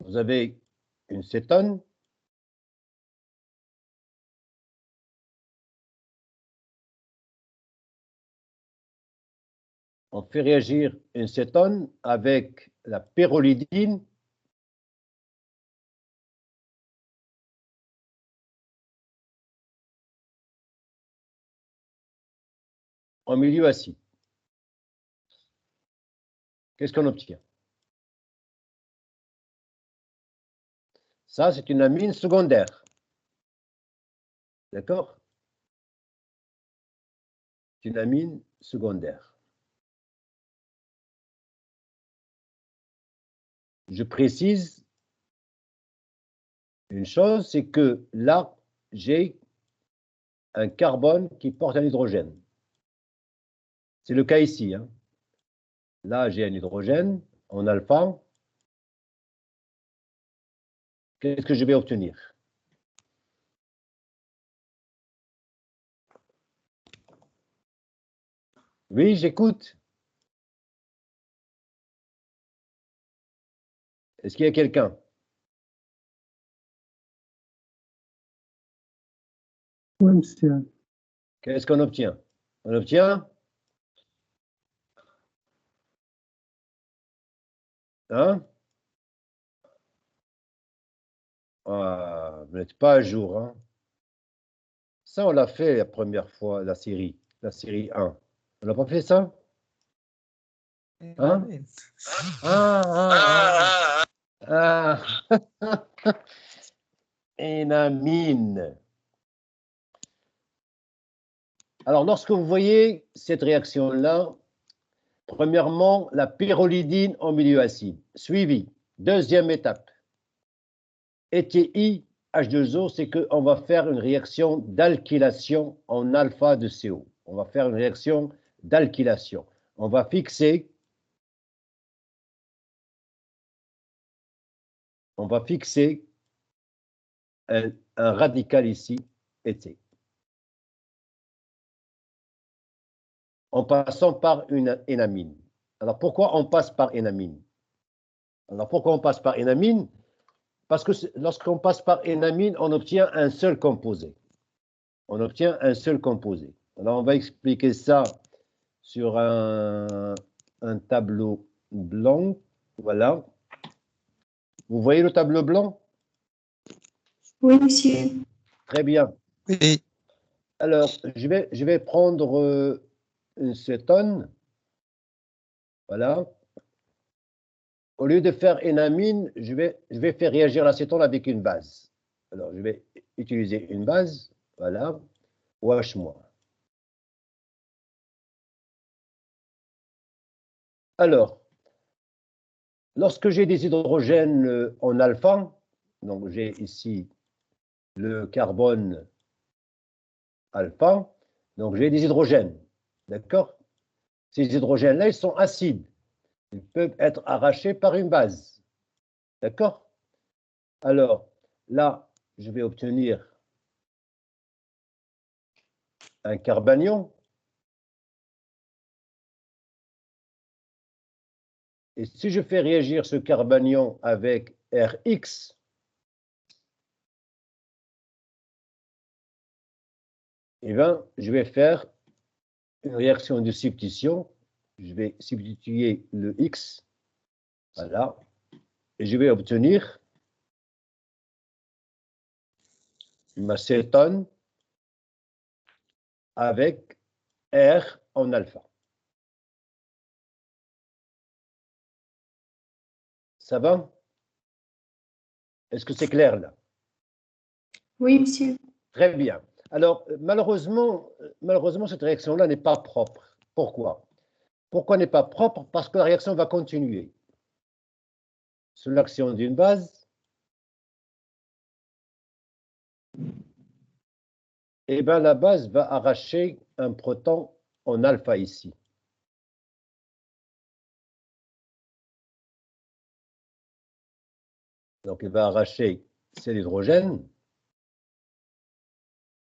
A: Vous avez une cétone. On fait réagir une cétone avec la pyrrolidine. En milieu acide. Qu'est-ce qu'on obtient? Ça, c'est une amine secondaire. D'accord? C'est une amine secondaire. Je précise une chose, c'est que là, j'ai un carbone qui porte un hydrogène. C'est le cas ici. Hein. Là, j'ai un hydrogène en alpha. Qu'est-ce que je vais obtenir? Oui, j'écoute. Est-ce qu'il y a quelqu'un?
H: Oui, monsieur.
A: Qu'est-ce qu'on obtient? On obtient? Hein? Ah, vous n'êtes pas à jour. Hein? Ça, on l'a fait la première fois, la série 1. On n'a pas fait ça? Hein? Ah. Énamine. Alors, lorsque vous voyez cette réaction-là, premièrement, la pyrrolidine en milieu acide, suivi. Deuxième étape, ETI H2O, c'est qu'on va faire une réaction d'alkylation en alpha de CO. On va faire une réaction d'alkylation. On va fixer un radical ici, ET. En passant par une énamine. Alors, pourquoi on passe par énamine? Alors, pourquoi on passe par énamine? Parce que lorsqu'on passe par énamine, on obtient un seul composé. On obtient un seul composé. Alors, on va expliquer ça sur un tableau blanc. Voilà. Vous voyez le tableau blanc?
D: Oui, monsieur.
A: Très bien.
G: Oui.
A: Alors, je vais prendre une cétone. Voilà. Au lieu de faire énamine, je vais faire réagir l'acétone avec une base. Alors, je vais utiliser une base. Voilà. OH-. Alors, lorsque j'ai des hydrogènes en alpha, donc j'ai ici le carbone alpha, donc j'ai des hydrogènes, d'accord? Ces hydrogènes-là, ils sont acides. Ils peuvent être arrachés par une base, d'accord? Alors, là, je vais obtenir un carbanion. Et si je fais réagir ce carbanion avec Rx, eh bien, je vais faire une réaction de substitution. Je vais substituer le X, voilà, et je vais obtenir ma cétone avec R en alpha. Ça va? Est-ce que c'est clair là?
D: Oui, monsieur.
A: Très bien. Alors, malheureusement, cette réaction-là n'est pas propre. Pourquoi? Pourquoi n'est pas propre? Parce que la réaction va continuer. Sous l'action d'une base, eh bien, la base va arracher un proton en alpha ici. Donc, il va arracher cet hydrogène.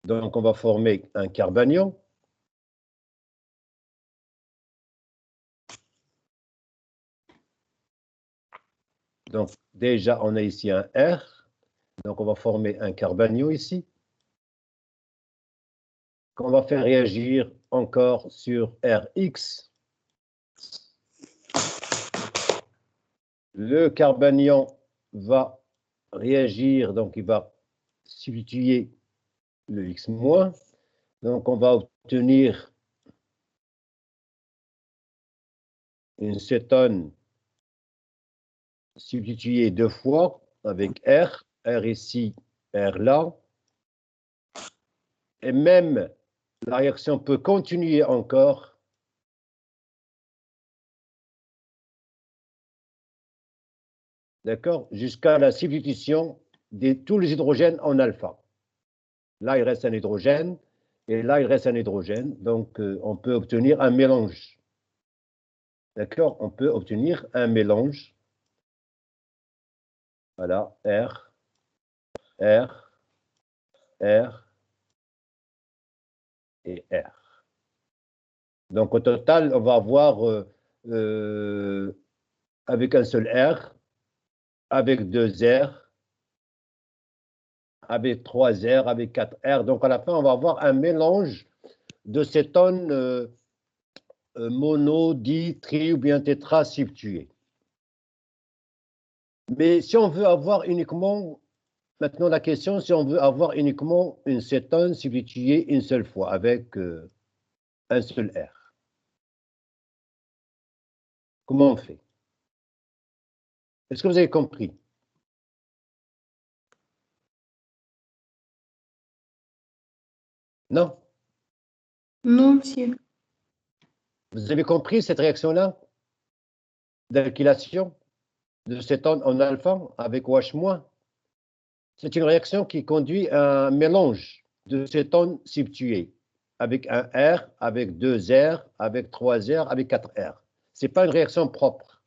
A: Donc, on va former un carbanion. Donc, déjà, on a ici un R. Donc, on va former un carbanion ici, qu'on va faire réagir encore sur Rx. Le carbanion va réagir, donc il va substituer le X-. Donc, on va obtenir une cétone substituée 2 fois avec R, R ici, R là. Et même la réaction peut continuer encore. D'accord? Jusqu'à la substitution de tous les hydrogènes en alpha. Là, il reste un hydrogène, et là, il reste un hydrogène. Donc, on peut obtenir un mélange. D'accord? On peut obtenir un mélange. Voilà, R, R, R et R. Donc, au total, on va avoir, avec un seul R, avec 2 R, avec 3 R, avec 4 R. Donc, à la fin, on va avoir un mélange de cétones mono, di, tri ou bien tétra substitués. Mais si on veut avoir uniquement, maintenant la question, si on veut avoir uniquement une cétone substituée une seule fois avec un seul R, comment on fait? Est-ce que vous avez compris? Non?
D: Non, monsieur.
A: Vous avez compris cette réaction-là d'alkylation de cétone en alpha avec OH-? C'est une réaction qui conduit à un mélange de cétones substituées avec un R, avec 2 R, avec 3 R, avec 4 R. Ce n'est pas une réaction propre.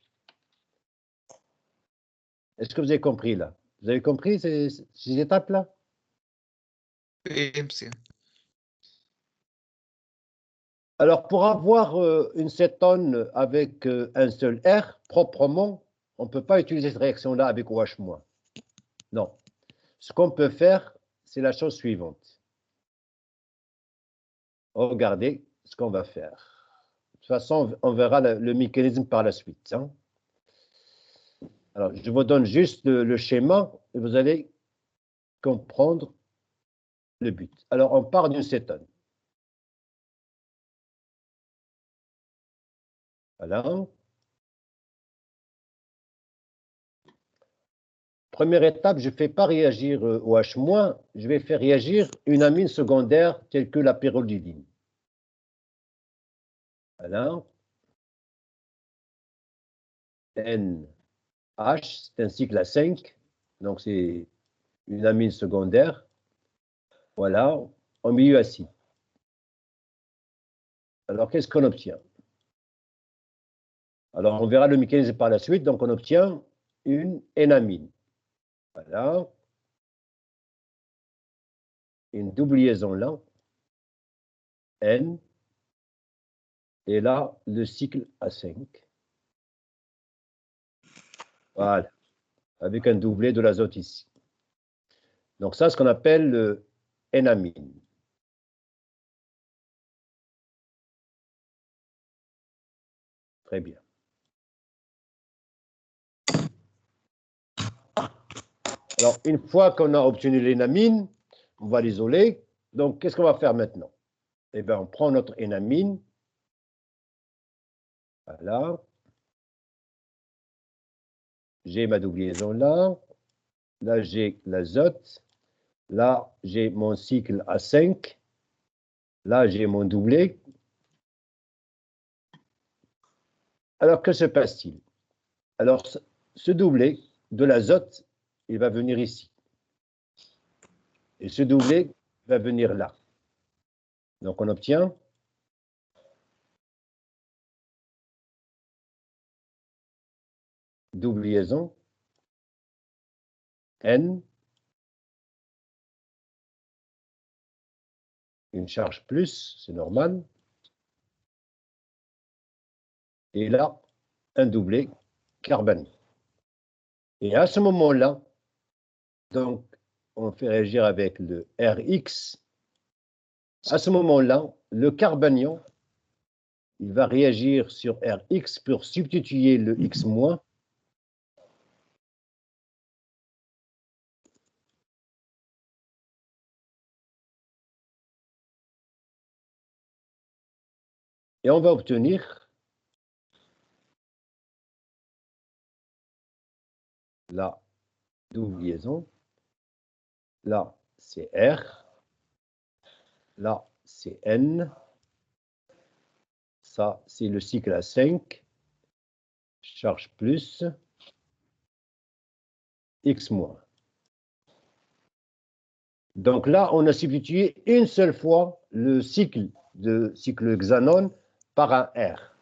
A: Est-ce que vous avez compris là? Vous avez compris ces étapes-là?
G: Oui, monsieur.
A: Alors, pour avoir une cétone avec un seul R, proprement, on ne peut pas utiliser cette réaction-là avec OH-. Non. Ce qu'on peut faire, c'est la chose suivante. Regardez ce qu'on va faire. De toute façon, on verra le mécanisme par la suite. Hein. Alors, je vous donne juste le schéma et vous allez comprendre le but. Alors, on part d'une cétone. Voilà. Première étape, je ne fais pas réagir OH-, je vais faire réagir une amine secondaire telle que la pyrrolidine. Voilà. NH, c'est un cycle à 5, donc c'est une amine secondaire. Voilà, en milieu acide. Alors, qu'est-ce qu'on obtient? Alors, on verra le mécanisme par la suite. Donc, on obtient une N-amine. Voilà. Une double liaison là. N. Et là, le cycle A5. Voilà, avec un doublet de l'azote ici. Donc ça, c'est ce qu'on appelle le N-amine. Très bien. Alors, une fois qu'on a obtenu l'énamine, on va l'isoler. Donc, qu'est-ce qu'on va faire maintenant? Eh bien, on prend notre énamine. Voilà. J'ai ma double liaison là. Là, j'ai l'azote. Là, j'ai mon cycle A5. Là, j'ai mon doublet. Alors, que se passe-t-il? Alors, ce doublet de l'azote, il va venir ici. Et ce doublet va venir là. Donc, on obtient double liaison N, une charge plus, c'est normal. Et là, un doublet carbone. Et à ce moment-là, donc, on fait réagir avec le Rx. À ce moment-là, le carbanion, il va réagir sur Rx pour substituer le X-. Et on va obtenir la double liaison. Là, c'est R. Là, c'est N. Ça, c'est le cycle A5. Charge plus. X-. Donc là, on a substitué une seule fois le cycle de cycle xanone par un R.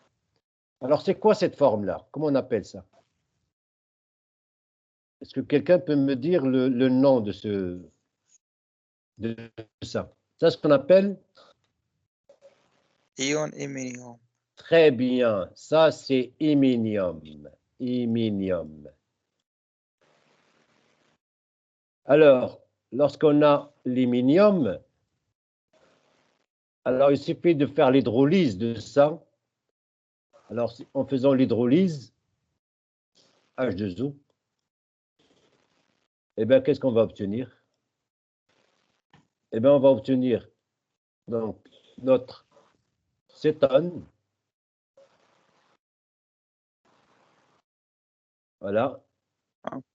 A: Alors, c'est quoi cette forme-là? Comment on appelle ça? Est-ce que quelqu'un peut me dire le nom de ça? Ça, c'est ce qu'on appelle?
G: Ion iminium.
A: Très bien. Ça, c'est iminium. Iminium. Alors, lorsqu'on a l'iminium, alors il suffit de faire l'hydrolyse de ça. Alors, en faisant l'hydrolyse, H2O, eh bien, qu'est-ce qu'on va obtenir? Eh bien, on va obtenir donc notre cétone. Voilà.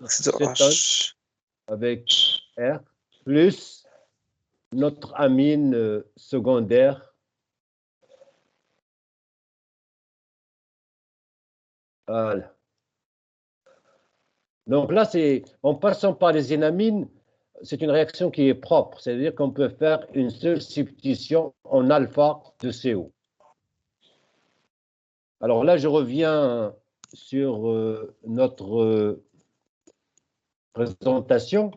A: Cétone avec R plus notre amine secondaire. Voilà. Donc là, en passant par les énamines, c'est une réaction qui est propre, c'est-à-dire qu'on peut faire une seule substitution en alpha de CO. Alors là, je reviens sur notre présentation.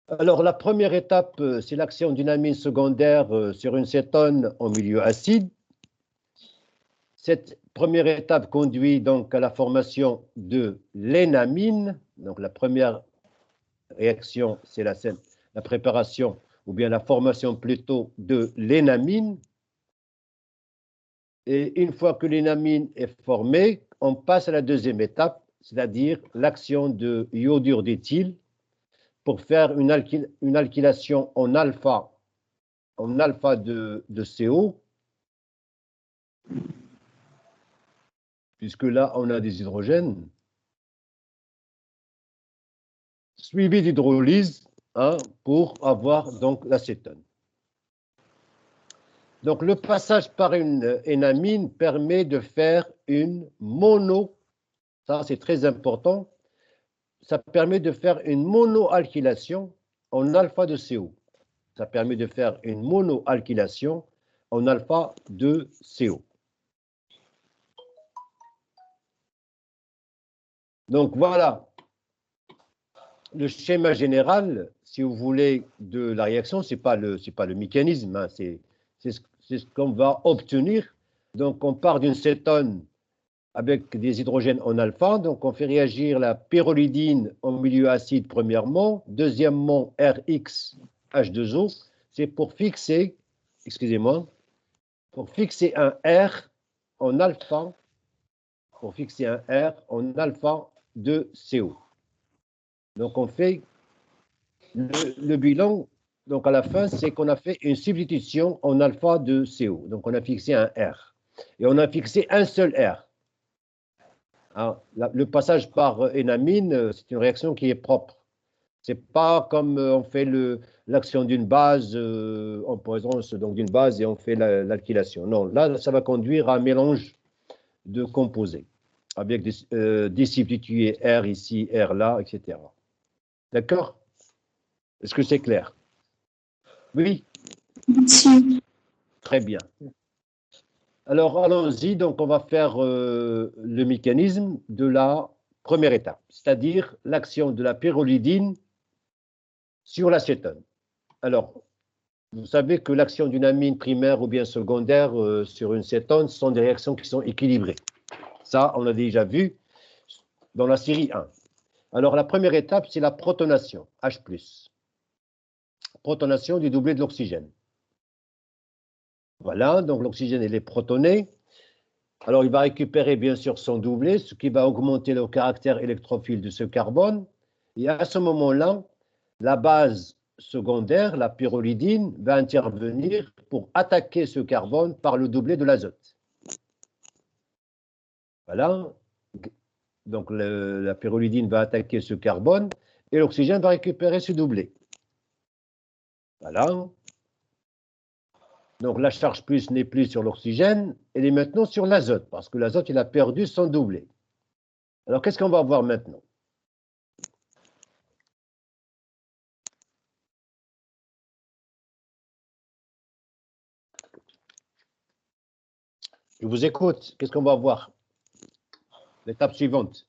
A: Alors, la première étape, c'est l'action d'une amine secondaire sur une cétone en milieu acide. Cette première étape conduit donc à la formation de l'énamine. Donc, la première réaction, c'est la préparation, ou bien la formation plutôt de l'énamine. Et une fois que l'énamine est formée, on passe à la deuxième étape, c'est-à-dire l'action de iodure d'éthyle pour faire une alkylation en alpha de CO, puisque là, on a des hydrogènes, suivi d'hydrolyse pour avoir donc l'acétone. Donc, le passage par une énamine permet de faire une ça c'est très important, ça permet de faire une monoalkylation en alpha de CO. Ça permet de faire une monoalkylation en alpha de CO. Donc voilà le schéma général, si vous voulez, de la réaction. C'est pas le mécanisme, c'est ce qu'on va obtenir. Donc, on part d'une cétone avec des hydrogènes en alpha. Donc, on fait réagir la pyrrolidine en milieu acide, premièrement. Deuxièmement, RX H2O. C'est pour fixer, excusez-moi, pour fixer un R en alpha, pour fixer un R en alpha de CO. Donc, on fait le bilan. Donc, à la fin, c'est qu'on a fait une substitution en alpha de CO. Donc, on a fixé un R. Et on a fixé un seul R. Hein, le passage par énamine, c'est une réaction qui est propre. Ce n'est pas comme on fait l'action d'une base en présence d'une base et on fait l'alkylation. Non, là, ça va conduire à un mélange de composés avec des substitués R ici, R là, etc. D'accord? Est-ce que c'est clair? Oui?
D: Merci.
A: Très bien. Alors, allons-y. Donc, on va faire le mécanisme de la première étape, c'est-à-dire l'action de la pyrrolidine sur l'acétone. Alors, vous savez que l'action d'une amine primaire ou bien secondaire sur une cétone sont des réactions qui sont équilibrées. Ça, on l'a déjà vu dans la série 1. Alors, la première étape, c'est la protonation, H+. Protonation du doublet de l'oxygène. Voilà, donc l'oxygène, il est protoné. Alors, il va récupérer bien sûr son doublet, ce qui va augmenter le caractère électrophile de ce carbone. Et à ce moment-là, la base secondaire, la pyrrolidine, va intervenir pour attaquer ce carbone par le doublet de l'azote. Voilà, donc la pyrrolidine va attaquer ce carbone et l'oxygène va récupérer ce doublet. Voilà. Donc la charge plus n'est plus sur l'oxygène, elle est maintenant sur l'azote, parce que l'azote, il a perdu son doublet. Alors qu'est-ce qu'on va voir maintenant? Je vous écoute, qu'est-ce qu'on va voir? L'étape suivante.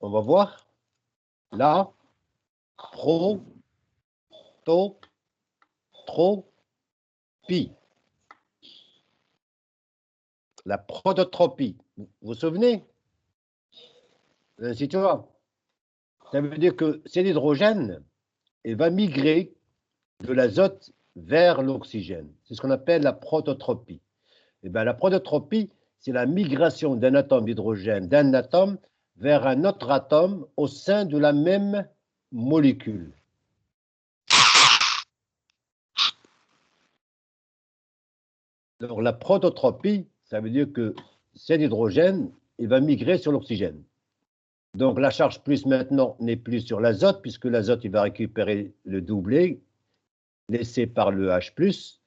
A: On va voir la prototropie. La prototropie. Vous vous souvenez? Si tu vois, ça veut dire que c'est l'hydrogène, il va migrer de l'azote vers l'oxygène. C'est ce qu'on appelle la prototropie. Et bien, la prototropie, c'est la migration d'un atome d'hydrogène, d'un atome vers un autre atome au sein de la même molécule. Donc, la prototropie, ça veut dire que cet hydrogène, il va migrer sur l'oxygène. Donc, la charge plus maintenant n'est plus sur l'azote, puisque l'azote, il va récupérer le doublet laissé par le H+.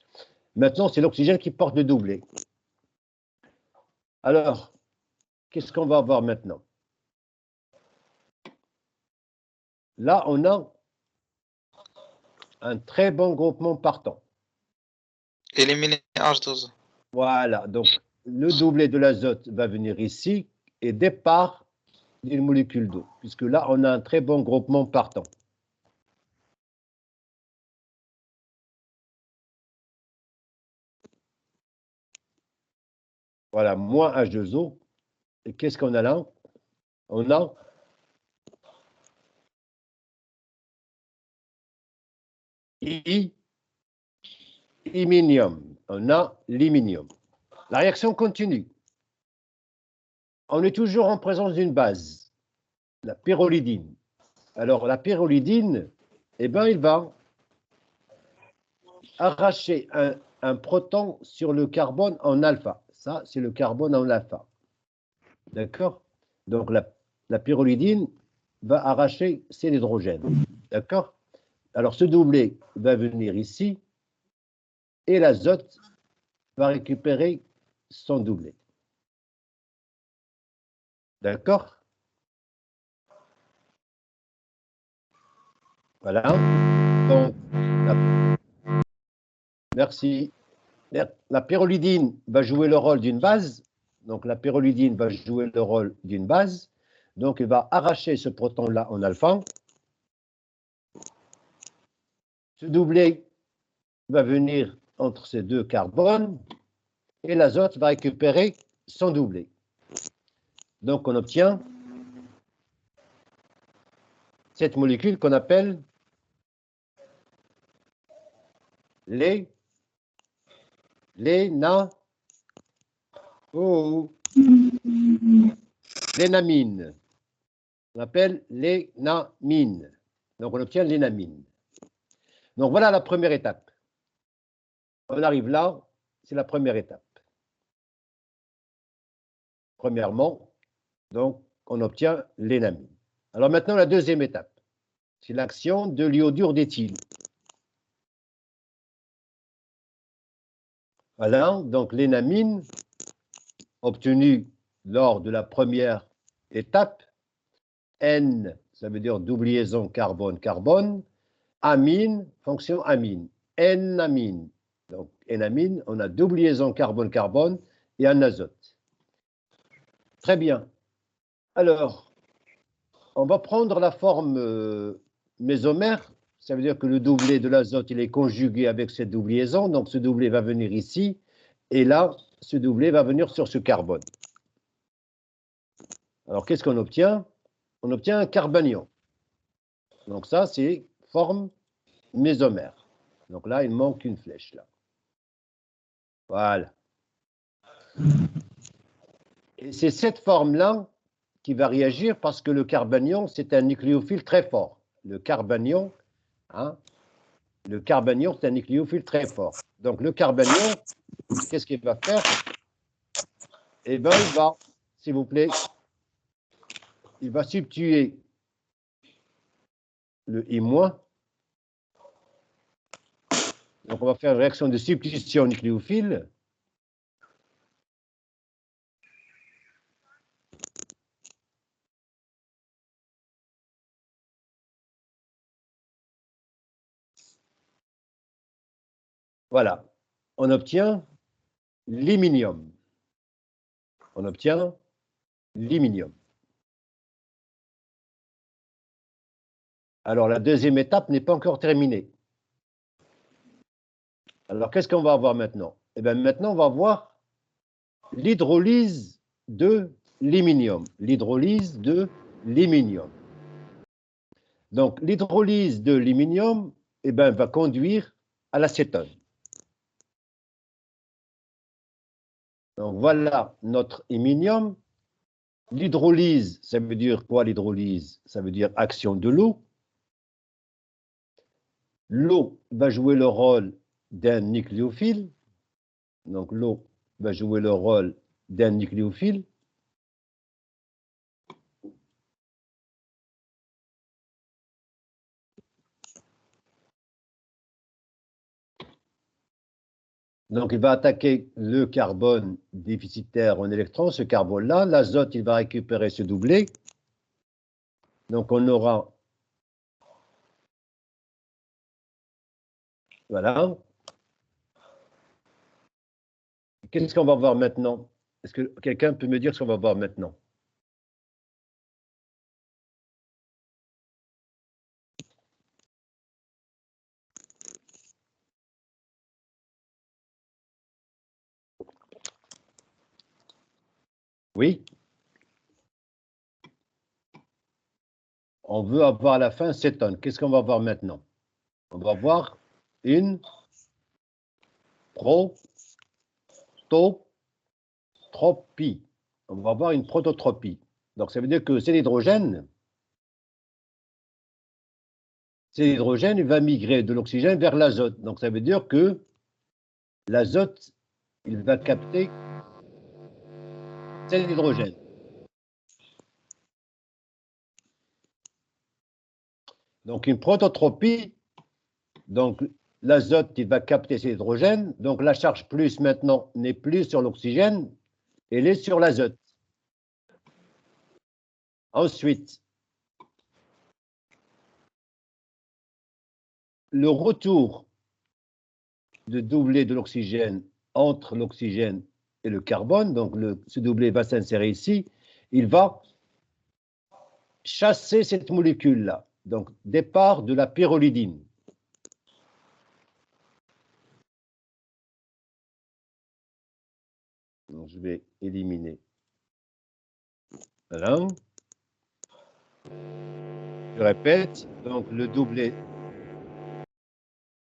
A: Maintenant, c'est l'oxygène qui porte le doublet. Alors, qu'est-ce qu'on va avoir maintenant? Là, on a un très bon groupement partant.
G: Éliminer H12.
A: Voilà, donc le doublet de l'azote va venir ici et départ d'une molécule d'eau, puisque là, on a un très bon groupement partant. Voilà, moins H2O. Et qu'est-ce qu'on a là? On a iminium. On a l'iminium. La réaction continue. On est toujours en présence d'une base, la pyrrolidine. Alors, la pyrrolidine, eh ben, il va arracher un proton sur le carbone en alpha. Ça, c'est le carbone en alpha. D'accord? Donc, la pyrrolidine va arracher cet hydrogène. D'accord? Alors, ce doublet va venir ici et l'azote va récupérer son doublet. D'accord? Voilà. Donc, merci. La pyrrolidine va jouer le rôle d'une base. Donc, la pyrrolidine va jouer le rôle d'une base. Donc, elle va arracher ce proton-là en alpha. Ce doublé va venir entre ces deux carbones et l'azote va récupérer son doublé. Donc, on obtient cette molécule qu'on appelle l'énamine. On appelle l'énamine. Donc, on obtient l'énamine. Donc, voilà la première étape. On arrive là, c'est la première étape. Premièrement, donc, on obtient l'énamine. Alors maintenant, la deuxième étape, c'est l'action de l'iodure d'éthyle. Voilà, donc l'énamine obtenue lors de la première étape, N, ça veut dire double liaison carbone-carbone, amine, fonction amine, N-amine. Donc, N-amine, on a double liaison carbone-carbone et un azote. Très bien. Alors, on va prendre la forme mésomère, ça veut dire que le doublé de l'azote, il est conjugué avec cette double liaison, donc ce doublé va venir ici, et là, ce doublé va venir sur ce carbone. Alors, qu'est-ce qu'on obtient? On obtient un carbanion. Donc ça, c'est forme mésomère. Donc là, il manque une flèche, là. Voilà. Et c'est cette forme-là qui va réagir parce que le carbanion, c'est un nucléophile très fort. Le carbanion, c'est un nucléophile très fort. Donc le carbanion, qu'est-ce qu'il va faire? Eh bien, il va, s'il vous plaît, il va substituer le I-. Donc on va faire une réaction de substitution nucléophile. Voilà, on obtient l'iminium. On obtient l'iminium. Alors, la deuxième étape n'est pas encore terminée. Alors, qu'est-ce qu'on va avoir maintenant? Eh bien, maintenant, on va voir l'hydrolyse de l'iminium. L'hydrolyse de l'iminium. Donc, l'hydrolyse de l'iminium, eh bien, va conduire à l'acétone. Donc, voilà notre iminium. L'hydrolyse, ça veut dire quoi l'hydrolyse? Ça veut dire action de l'eau. L'eau va jouer le rôle d'un nucléophile. Donc, l'eau va jouer le rôle d'un nucléophile. Donc, il va attaquer le carbone déficitaire en électrons, ce carbone-là. L'azote, il va récupérer ce doublé. Donc, on aura... Voilà. Qu'est-ce qu'on va voir maintenant? Est-ce que quelqu'un peut me dire ce qu'on va voir maintenant? Oui? On veut avoir à la fin cétone. Qu'est-ce qu'on va voir maintenant? On va voir une prototropie. On va voir une prototropie. Donc, ça veut dire que c'est l'hydrogène. C'est l'hydrogène, il va migrer de l'oxygène vers l'azote. Donc, ça veut dire que l'azote, il va capter c'est l'hydrogène. Donc, une prototropie, donc l'azote, il va capter cet hydrogène. Donc, la charge plus maintenant n'est plus sur l'oxygène, elle est sur l'azote. Ensuite, le retour de doublé de l'oxygène entre l'oxygène et le carbone, donc ce doublé va s'insérer ici, il va chasser cette molécule-là. Donc, départ de la pyrrolidine. Donc, je vais éliminer. Voilà. Je répète, donc le doublet.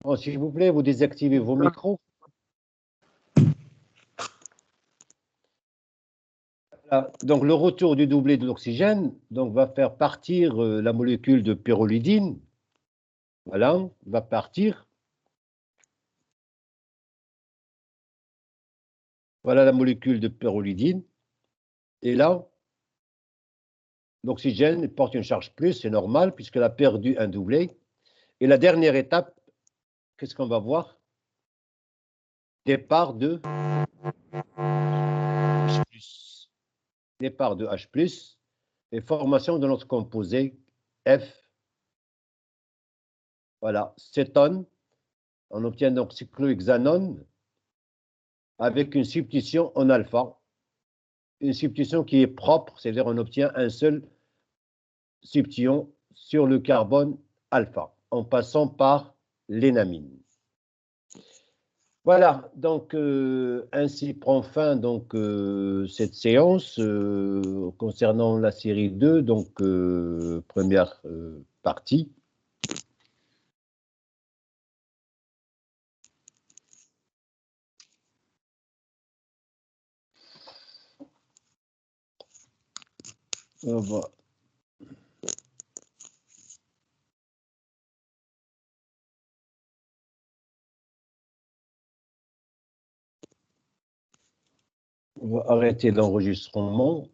A: Bon, s'il vous plaît, vous désactivez vos micros. Voilà. Donc le retour du doublet de l'oxygène va faire partir la molécule de pyrrolidine. Voilà, va partir. Voilà la molécule de pyrrolidine. Et là, l'oxygène porte une charge plus, c'est normal, puisqu'elle a perdu un doublet. Et la dernière étape, qu'est-ce qu'on va voir? Départ de H+. Départ de H+, et formation de notre composé F. Voilà, cétone. On obtient donc cyclohexanone avec une substitution en alpha. Une substitution qui est propre, c'est-à-dire on obtient un seul substitution sur le carbone alpha, en passant par l'énamine. Voilà, donc ainsi prend fin donc, cette séance concernant la série 2, donc première partie. On va arrêter l'enregistrement.